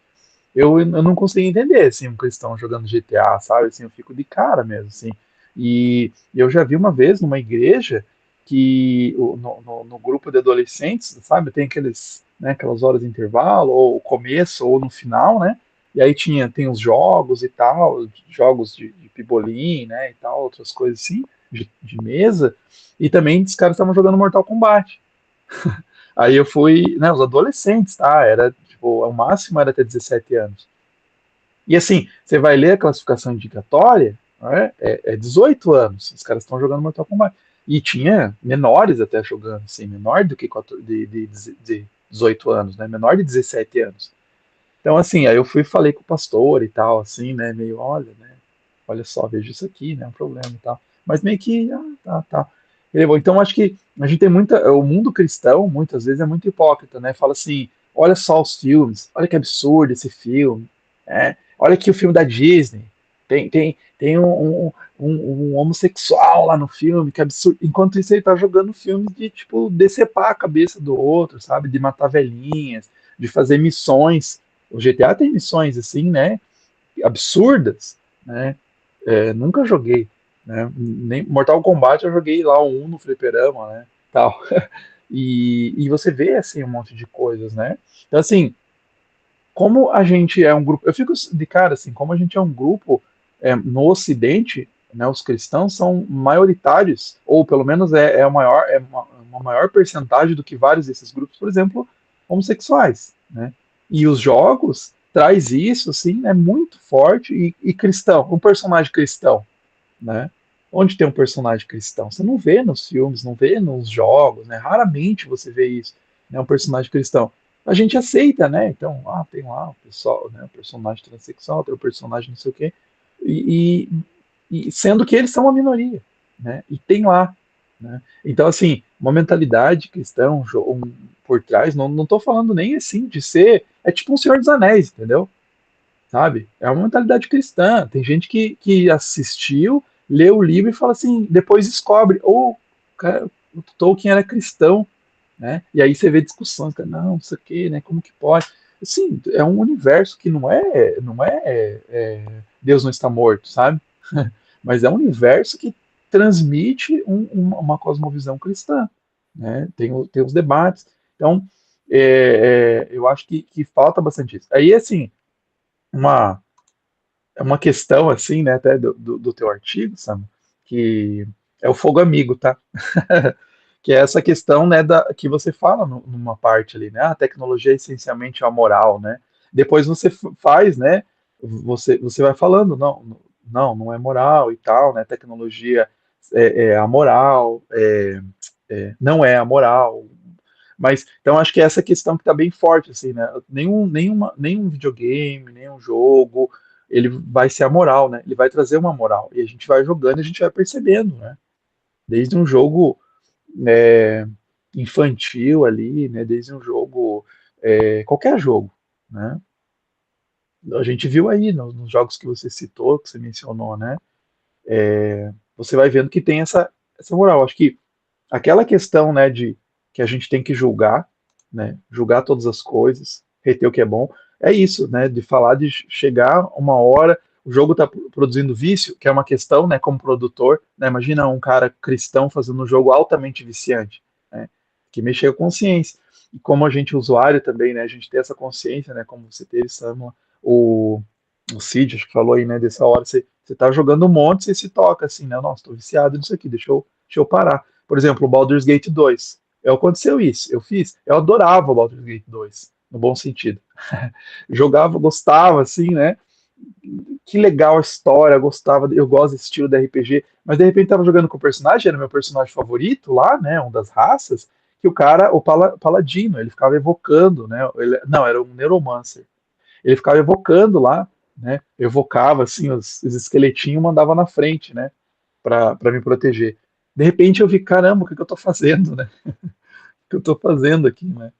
eu não consigo entender, assim, um cristão jogando GTA, sabe, assim, eu fico de cara mesmo, assim, e eu já vi uma vez numa igreja que no grupo de adolescentes, sabe, tem aquelas horas de intervalo, ou o começo, ou no final, né, e aí tem os jogos e tal, jogos de pibolim, né, e tal, outras coisas assim, de mesa, e também os caras estavam jogando Mortal Kombat. Aí eu fui, né, os adolescentes, tá, era, tipo, o máximo era até 17 anos. E assim, você vai ler a classificação indicatória, né, é 18 anos, os caras estão jogando Mortal Kombat. E tinha menores até jogando, assim, menor do que de 18 anos, né, menor de 17 anos. Então, assim, aí eu fui e falei com o pastor e tal, assim, né, meio, olha só, vejo isso aqui, né, um problema e tal. Mas meio que, tá. Bom, então, acho que a gente tem o mundo cristão, muitas vezes, é muito hipócrita, né, fala assim, olha só os filmes, olha que absurdo esse filme, né, olha aqui o filme da Disney, tem um homossexual lá no filme, que absurdo, enquanto isso ele tá jogando filmes de, tipo, decepar a cabeça do outro, sabe, de matar velhinhas, de fazer missões. O GTA tem missões assim, né? Absurdas, né? Nunca joguei, né? Nem Mortal Kombat eu joguei lá um no fliperama, né? Tal. E você vê assim um monte de coisas, né? Então assim, como a gente é um grupo, eu fico de cara assim, como a gente é um grupo no Ocidente, né, os cristãos são maioritários, ou pelo menos é uma maior percentagem do que vários desses grupos, por exemplo, homossexuais, né? E os jogos traz isso, assim, né, muito forte e cristão, um personagem cristão, né? Onde tem um personagem cristão? Você não vê nos filmes, não vê nos jogos, né? Raramente você vê isso, né? Um personagem cristão. A gente aceita, né? Então, tem lá o pessoal, né? O personagem transexual, tem o personagem não sei o quê. E, sendo que eles são uma minoria, né? E tem lá, né? Então, assim, uma mentalidade cristã, por trás, não tô falando nem assim de ser, é tipo um Senhor dos Anéis, entendeu? Sabe? É uma mentalidade cristã. Tem gente que assistiu, lê o livro e fala assim, depois descobre, ou o Tolkien era cristão, né? E aí você vê discussões, não sei o que, né? Como que pode? Assim, é um universo que não é Deus não está morto, sabe? Mas é um universo que transmite uma cosmovisão cristã, né? Tem os debates. Então, eu acho que falta bastante isso. Aí, assim, é uma questão, assim, né, até do teu artigo, Sam, que é o fogo amigo, tá? Que é essa questão, né, que você fala numa parte ali, né? A tecnologia é essencialmente amoral, né? Depois você faz, né? Você vai falando, não é moral e tal, né? Tecnologia é amoral, não é amoral. Mas, então, acho que é essa questão que está bem forte, assim, né? Nenhum videogame, nenhum jogo, ele vai ser amoral, né? Ele vai trazer uma moral. E a gente vai jogando e a gente vai percebendo, né? Desde um jogo é, infantil ali, né? Desde um jogo, qualquer jogo, né? A gente viu aí nos jogos que você citou, que você mencionou, né? Você vai vendo que tem essa moral. Acho que aquela questão, né, de que a gente tem que julgar, né, julgar todas as coisas, reter o que é bom, é isso, né, de falar de chegar uma hora, o jogo está produzindo vício, que é uma questão, né, como produtor, né, imagina um cara cristão fazendo um jogo altamente viciante, né, que mexe com a consciência. E como a gente usuário também, né, a gente tem essa consciência, né, como você teve, Samuel, o Cid, acho que falou aí, né, dessa hora, você tá jogando um monte, você se toca assim, né, nossa, tô viciado nisso aqui, deixa eu parar. Por exemplo, o Baldur's Gate 2. Aconteceu isso, eu adorava o Baldur's Gate 2, no bom sentido. Jogava, gostava, assim, né? Que legal a história, gostava, eu gosto desse estilo de RPG, mas de repente tava jogando com o personagem, era meu personagem favorito lá, né? Um das raças, que o cara, Paladino, ele ficava evocando, né? Não, era um Neuromancer. Ele ficava evocando lá, né? Evocava, assim, os esqueletinhos e mandava na frente, né? Para me proteger. De repente eu vi, caramba, o que eu tô fazendo, né? O que eu tô fazendo aqui, né?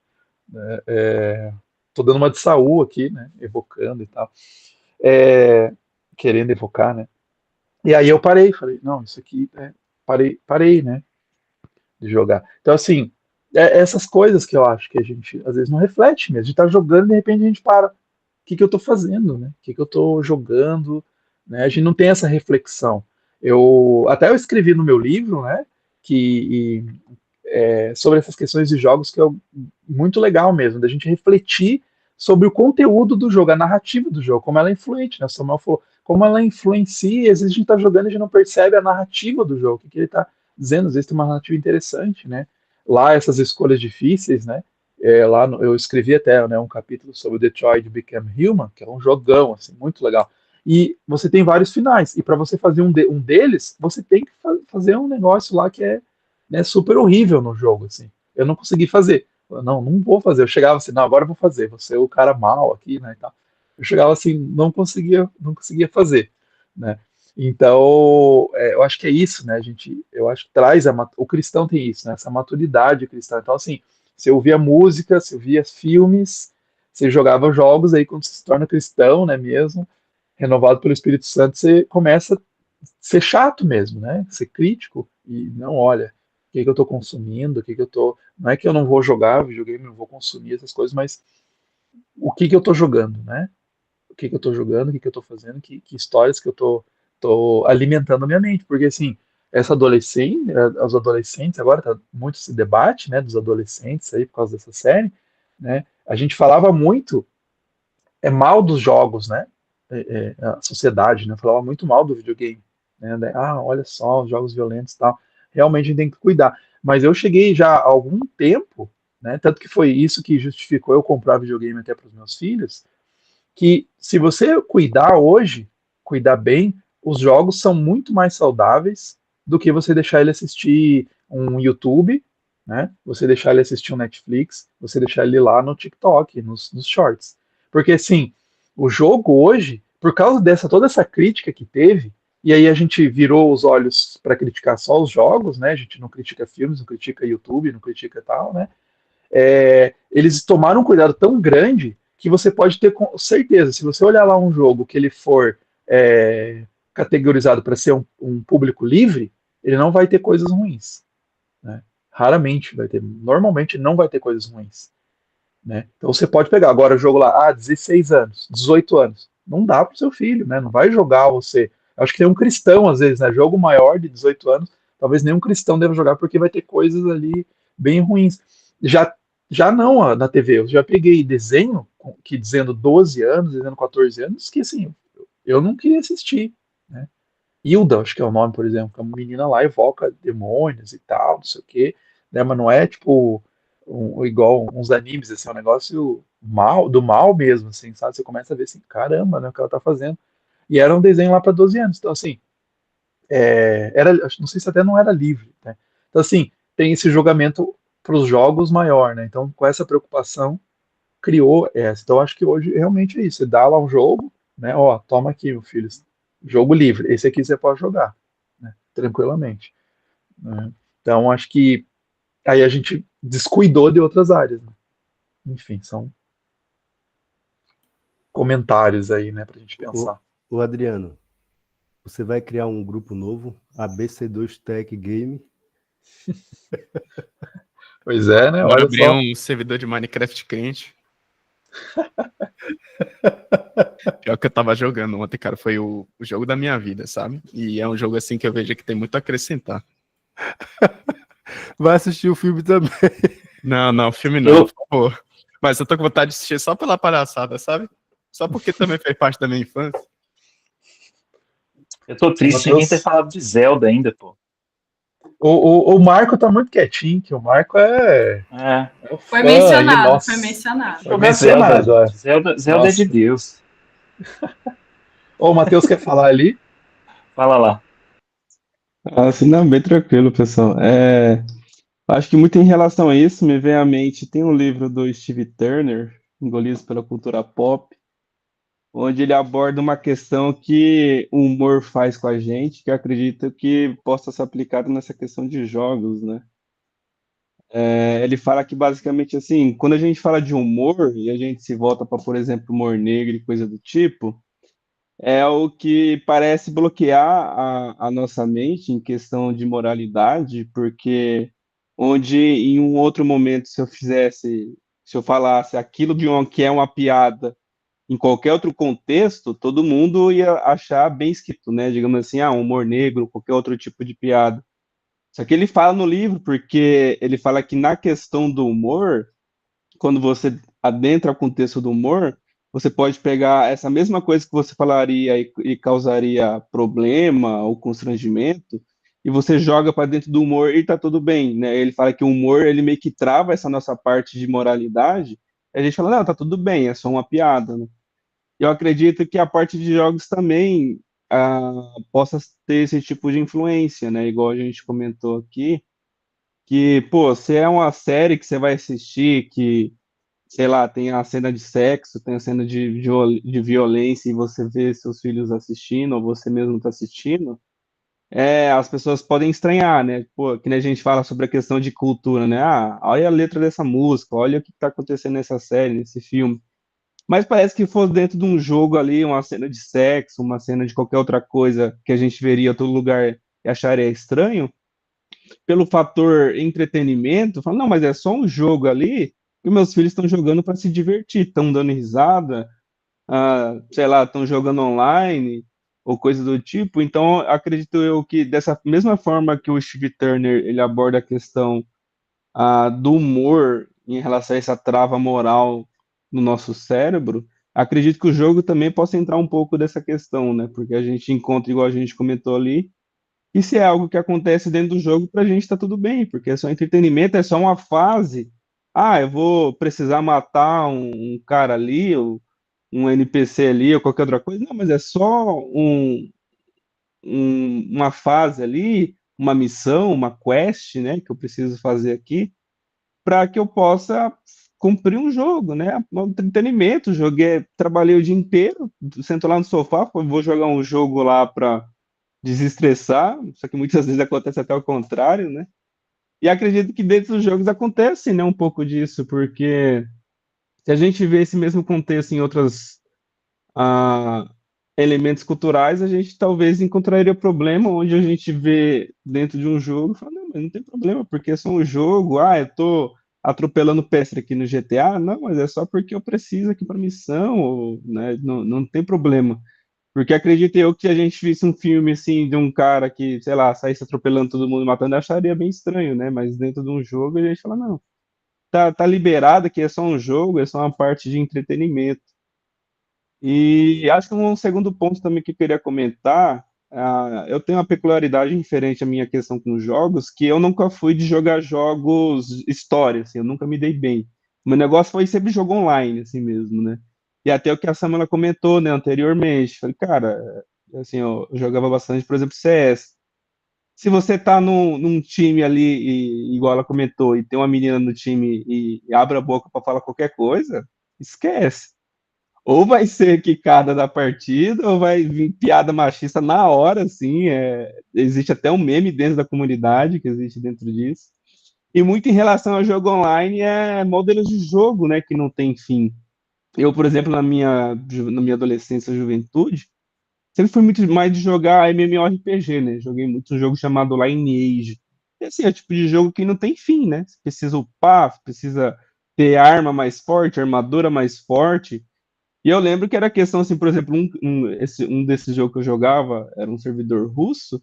Tô dando uma de Saul aqui, né? Evocando e tal. Querendo evocar, né? E aí eu falei, não, isso aqui, parei, né? De jogar. Então, assim, essas coisas que eu acho que a gente, às vezes, não reflete mesmo. A gente tá jogando e, de repente, a gente para. O que eu tô fazendo, né? O que eu tô jogando, né? A gente não tem essa reflexão. Até eu escrevi no meu livro, né? Que sobre essas questões de jogos que é muito legal mesmo, da gente refletir sobre o conteúdo do jogo, a narrativa do jogo, como ela é influente, né? O Samuel falou, como ela influencia, às vezes a gente está jogando e a gente não percebe a narrativa do jogo, o que ele está dizendo, às vezes tem uma narrativa interessante, né? Lá, essas escolhas difíceis, né? Eu escrevi até, né, um capítulo sobre o Detroit Become Human, que é um jogão, assim, muito legal. E você tem vários finais, e para você fazer um deles, você tem que fazer um negócio lá que é, né, super horrível no jogo, assim. Eu não consegui fazer. Não vou fazer. Eu chegava assim, não, agora eu vou fazer. Vou ser o cara mal aqui, né, e tal. Eu chegava assim, não conseguia fazer, né. Então, eu acho que é isso, né, eu acho que traz, o cristão tem isso, né, essa maturidade cristã. Então, assim, você ouvia música, você ouvia filmes, você jogava jogos, aí quando você se torna cristão, né, mesmo, renovado pelo Espírito Santo, você começa a ser chato mesmo, né, ser crítico, e não, olha, o que eu estou consumindo, não é que eu não vou jogar videogame, não vou consumir essas coisas, mas o que eu estou jogando, né, o que eu estou jogando, o que eu estou fazendo, que histórias que eu tô alimentando a minha mente, porque assim, os adolescentes, agora tá muito esse debate, né, dos adolescentes aí por causa dessa série, né, a gente falava muito mal dos jogos, né, a sociedade, né, falava muito mal do videogame, né? Olha só, os jogos violentos e tal. Realmente a gente tem que cuidar. Mas eu cheguei já há algum tempo, né? Tanto que foi isso que justificou eu comprar videogame até para os meus filhos, que se você cuidar hoje, cuidar bem, os jogos são muito mais saudáveis do que você deixar ele assistir um YouTube, né? Você deixar ele assistir um Netflix, você deixar ele lá no TikTok, nos shorts. Porque assim, o jogo hoje, por causa dessa toda essa crítica que teve, e aí a gente virou os olhos para criticar só os jogos, né? A gente não critica filmes, não critica YouTube, não critica tal, né? Eles tomaram um cuidado tão grande que você pode ter certeza, se você olhar lá um jogo que ele for categorizado para ser um público livre, ele não vai ter coisas ruins. Né? Raramente vai ter, normalmente não vai ter coisas ruins. Né? Então você pode pegar agora o jogo lá, 16 anos, 18 anos. Não dá para o seu filho, né? Não vai jogar você. Acho que tem um cristão, às vezes, né? Jogo maior de 18 anos, talvez nenhum cristão deva jogar, porque vai ter coisas ali bem ruins. Já, já não na TV, eu já peguei desenho que dizendo 12 anos, dizendo 14 anos, que assim, eu não queria assistir. Né? Hilda, acho que é o nome, por exemplo, que é uma menina lá evoca demônios e tal, não sei o quê, né? Mas não é tipo igual uns animes, assim, é um negócio mal, do mal mesmo, assim, sabe? Você começa a ver assim, caramba, né, o que ela tá fazendo. E era um desenho lá para 12 anos, então assim, não sei se até não era livre, né? Então assim, tem esse julgamento para os jogos maior, né? Então com essa preocupação criou essa. Então acho que hoje realmente é isso, você dá lá um jogo, né? Ó, toma aqui, meu filho, jogo livre, esse aqui você pode jogar, né? Tranquilamente. Né? Então acho que aí a gente descuidou de outras áreas, né? Enfim, são comentários aí, né, pra gente O, pensar. o Adriano, você vai criar um grupo novo, ABC2 Tech Game. Pois é, né? Bora Olha abrir só. um servidor de Minecraft crente. Pior que eu tava jogando ontem, cara, foi o jogo da minha vida, sabe? E é um jogo assim que eu vejo que tem muito a acrescentar. Vai assistir o filme também. Não, filme não, por favor. Mas eu tô com vontade de assistir só pela palhaçada, sabe? Só porque também fez parte da minha infância. Eu tô triste sem ninguém ter falado de Zelda ainda, pô. O Marco tá muito quietinho, que o Marco é um fã Foi mencionado, aí, nossa. foi mencionado. Foi mencionado, Zelda é de Deus. O Matheus quer falar ali? Fala lá. Assim, não, bem tranquilo, pessoal. Acho que muito em relação a isso, me vem à mente, tem um livro do Steve Turner, Engolidos pela Cultura Pop, onde ele aborda uma questão que o humor faz com a gente, que eu acredito que possa ser aplicado nessa questão de jogos, né? Ele fala que basicamente assim, quando a gente fala de humor e a gente se volta para, por exemplo, humor negro e coisa do tipo, é o que parece bloquear a nossa mente em questão de moralidade, porque onde em um outro momento, se eu falasse aquilo que é uma piada em qualquer outro contexto, todo mundo ia achar bem escrito, né? Digamos assim, humor negro, qualquer outro tipo de piada. Só que ele fala no livro, porque ele fala que na questão do humor, quando você adentra o contexto do humor, você pode pegar essa mesma coisa que você falaria e causaria problema ou constrangimento, e você joga para dentro do humor e tá tudo bem, né? Ele fala que o humor, ele meio que trava essa nossa parte de moralidade, e a gente fala, não, tá tudo bem, é só uma piada, né? Eu acredito que a parte de jogos também possa ter esse tipo de influência, né? Igual a gente comentou aqui, que, pô, se é uma série que você vai assistir, que sei lá, tem a cena de sexo, tem a cena de violência e você vê seus filhos assistindo, ou você mesmo está assistindo, as pessoas podem estranhar, né? Pô, que nem a gente fala sobre a questão de cultura, né? Olha a letra dessa música, olha o que está acontecendo nessa série, nesse filme. Mas parece que fosse dentro de um jogo ali, uma cena de sexo, uma cena de qualquer outra coisa que a gente veria em todo lugar e acharia estranho, pelo fator entretenimento, fala, não, mas é só um jogo ali que meus filhos estão jogando para se divertir, estão dando risada, sei lá, estão jogando online ou coisa do tipo. Então, acredito eu que dessa mesma forma que o Steve Turner ele aborda a questão do humor em relação a essa trava moral no nosso cérebro, acredito que o jogo também possa entrar um pouco dessa questão, né? Porque a gente encontra, igual a gente comentou ali, e se é algo que acontece dentro do jogo, pra gente tá tudo bem, porque é só entretenimento, é só uma fase. Ah, eu vou precisar matar um cara ali, ou um NPC ali, ou qualquer outra coisa. Não, mas é só uma fase ali, uma missão, uma quest, né, que eu preciso fazer aqui, para que eu possa cumprir um jogo, né? Um entretenimento. Joguei, trabalhei o dia inteiro, sento lá no sofá, vou jogar um jogo lá para desestressar, só que muitas vezes acontece até o contrário, né? E acredito que dentro dos jogos acontece, né, um pouco disso, porque se a gente vê esse mesmo contexto em outras a elementos culturais, a gente talvez encontraria problema onde a gente vê dentro de um jogo e fala, não, mas não tem problema, porque é só um jogo, eu tô atropelando pedestre aqui no GTA, não, mas é só porque eu preciso aqui para missão, ou, né, não tem problema. Porque acredito eu que a gente visse um filme assim de um cara que, sei lá, saísse atropelando todo mundo, matando, eu acharia bem estranho, né? Mas dentro de um jogo a gente fala, não, tá liberado que é só um jogo, é só uma parte de entretenimento. E acho que um segundo ponto também que eu queria comentar, eu tenho uma peculiaridade referente à minha questão com os jogos, que eu nunca fui de jogar jogos história, assim, eu nunca me dei bem. O meu negócio foi sempre jogo online, assim mesmo, né? E até o que a Samela comentou, né, anteriormente, falei, cara, assim, eu jogava bastante, por exemplo, CS. Se você tá num time ali, igual ela comentou, e tem uma menina no time e abre a boca para falar qualquer coisa, esquece. Ou vai ser quicada da partida, ou vai vir piada machista na hora, assim. Existe até um meme dentro da comunidade que existe dentro disso. E muito em relação ao jogo online é modelos de jogo, né, que não tem fim. Eu, por exemplo, na minha adolescência e juventude, sempre fui muito mais de jogar MMORPG, né? Joguei muito um jogo chamado Lineage. E assim, é o tipo de jogo que não tem fim, né? Você precisa upar, você precisa ter arma mais forte, armadura mais forte. E eu lembro que era questão, assim, por exemplo, um desses jogos que eu jogava era um servidor russo,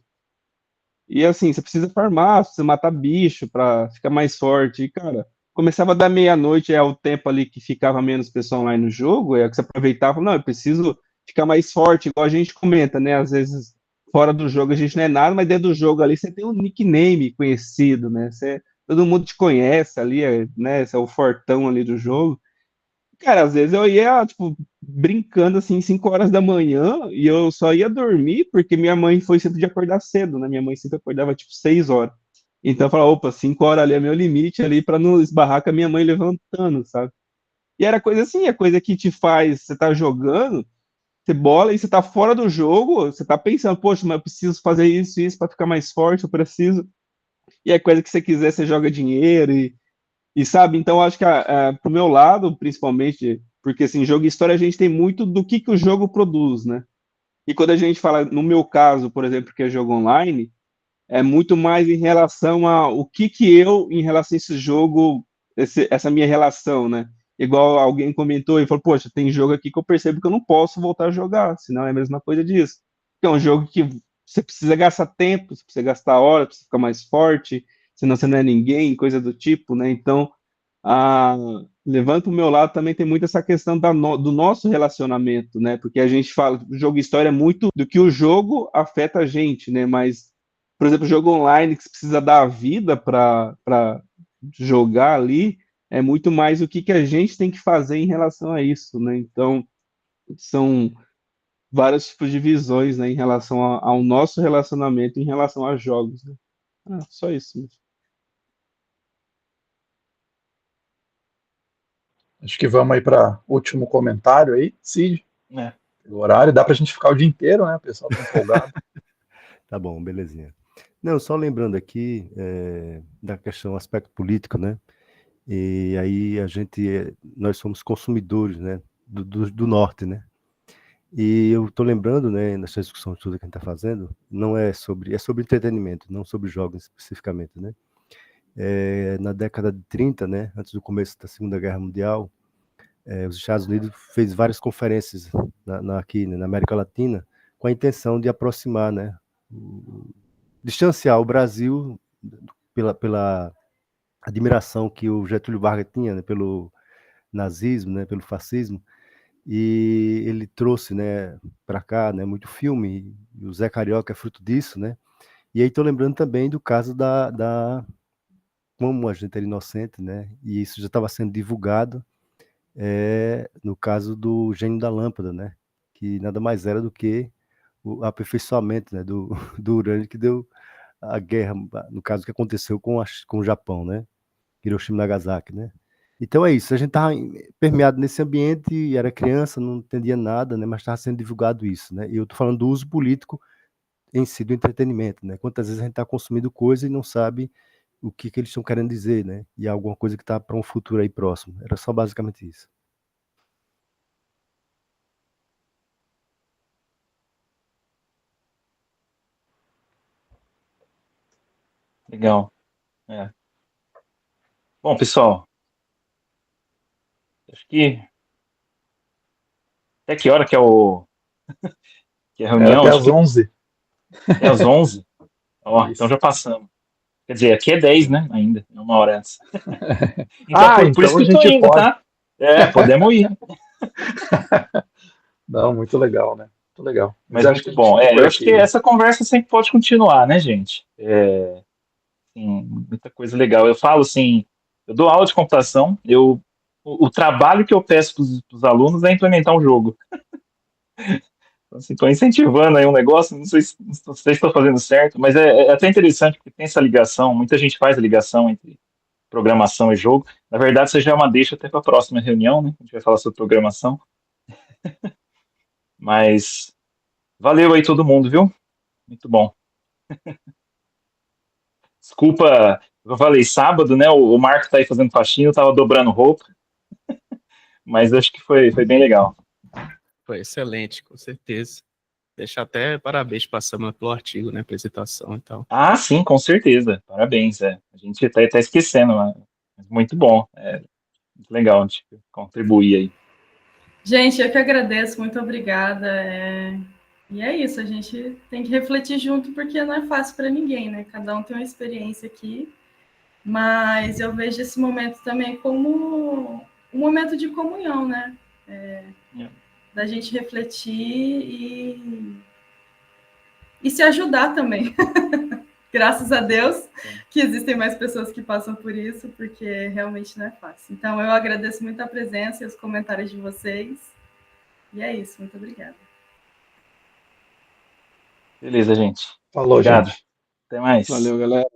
e assim, você precisa farmar, você matar bicho pra ficar mais forte. E, cara, começava a dar meia-noite, é o tempo ali que ficava menos pessoal online no jogo, é que você aproveitava, não, eu preciso ficar mais forte, igual a gente comenta, né? Às vezes, fora do jogo a gente não é nada, mas dentro do jogo ali você tem um nickname conhecido, né? Todo mundo te conhece ali, né? Você é o fortão ali do jogo. Cara, às vezes eu ia, tipo, brincando assim, 5 horas da manhã, e eu só ia dormir porque minha mãe foi sempre de acordar cedo, né? Minha mãe sempre acordava, tipo, 6 horas. Então eu falava, opa, 5 horas ali é meu limite ali pra não esbarrar com a minha mãe levantando, sabe? E era coisa assim, é coisa que te faz, você tá jogando, você bola e você tá fora do jogo, você tá pensando, poxa, mas eu preciso fazer isso e isso pra ficar mais forte, eu preciso. E é coisa que você quiser, você joga dinheiro e sabe, então acho que pro meu lado, principalmente, porque assim, jogo e história a gente tem muito do que o jogo produz, né? E quando a gente fala, no meu caso, por exemplo, que é jogo online, é muito mais em relação a o que eu, em relação a esse jogo, essa minha relação, né? Igual alguém comentou e falou, poxa, tem jogo aqui que eu percebo que eu não posso voltar a jogar, senão é a mesma coisa disso. Que é um jogo que você precisa gastar tempo, você precisa gastar horas, precisa ficar mais forte, senão você não é ninguém, coisa do tipo, né? Então, a, levando para o meu lado também tem muito essa questão do nosso relacionamento, né? Porque a gente fala, o jogo história é muito do que o jogo afeta a gente, né? Mas, por exemplo, jogo online que você precisa dar a vida para jogar ali, é muito mais o que a gente tem que fazer em relação a isso, né? Então, são vários tipos de visões, né, em relação ao nosso relacionamento em relação a jogos, né? Só isso mesmo. Acho que vamos aí para último comentário aí, Cid. É. O horário, dá para a gente ficar o dia inteiro, né? O pessoal tá empolgado. Tá bom, belezinha. Não, só lembrando aqui da questão aspecto político, né? E aí nós somos consumidores, né? Do norte, né? E eu tô lembrando, né, nessa discussão toda que a gente tá fazendo, não é sobre entretenimento, não sobre jogos especificamente, né? Na década de 30, né, antes do começo da Segunda Guerra Mundial, os Estados Unidos fez várias conferências aqui, né, na América Latina, com a intenção de aproximar, né, distanciar o Brasil pela admiração que o Getúlio Vargas tinha, né, pelo nazismo, né, pelo fascismo, e ele trouxe, né, para cá, né, muito filme, e o Zé Carioca é fruto disso, né? E aí estou lembrando também do caso como a gente era inocente, né? E isso já estava sendo divulgado, no caso do Gênio da Lâmpada, né? Que nada mais era do que o aperfeiçoamento, né, do urânio que deu a guerra, no caso que aconteceu com o Japão, né? Hiroshima e Nagasaki, né? Então é isso, a gente estava permeado nesse ambiente, era criança, não entendia nada, né? Mas estava sendo divulgado isso, né? E eu estou falando do uso político em si do entretenimento, né? Quantas vezes a gente está consumindo coisa e não sabe o que eles estão querendo dizer, né? E é alguma coisa que está para um futuro aí próximo. Era só basicamente isso. Legal. É. Bom, pessoal, acho que até que hora que é a É reunião? até Acho às que 11. é às 11. Ó, então Isso. já passamos. Quer dizer, aqui é 10, né? Ainda, é uma hora antes. Então, Ah, por isso então que a eu tô gente indo, pode. tá? É, podemos ir. Não, muito legal, né? Muito legal. Mas Mas acho que muito a gente bom. fica É, por eu acho que aqui. essa conversa sempre pode continuar, né, gente? Sim, muita coisa legal. Eu falo assim, eu dou aula de computação, o trabalho que eu peço para os alunos é implementar um jogo. Então, assim, estou incentivando aí um negócio, não sei se estou fazendo certo, mas é até interessante porque tem essa ligação, muita gente faz a ligação entre programação e jogo. Na verdade, isso já é uma deixa até para a próxima reunião, né? A gente vai falar sobre programação, mas valeu aí todo mundo, viu? Muito bom. Desculpa, eu falei sábado, né? O Marco tá aí fazendo faxina, eu tava dobrando roupa, mas acho que foi bem legal. Foi excelente, com certeza. Deixa até parabéns para a Samara pelo artigo, né? Apresentação e tal. Ah, sim, com certeza. Parabéns, é. A gente tá esquecendo, mas muito bom. É muito legal a gente contribuir aí. Gente, eu que agradeço, muito obrigada. E é isso, a gente tem que refletir junto, porque não é fácil para ninguém, né? Cada um tem uma experiência aqui, mas eu vejo esse momento também como um momento de comunhão, né? Da gente refletir e se ajudar também. Graças a Deus que existem mais pessoas que passam por isso, porque realmente não é fácil. Então, eu agradeço muito a presença e os comentários de vocês. E é isso, muito obrigada. Beleza, gente. Falou, Obrigado. gente. Até mais. Valeu, galera.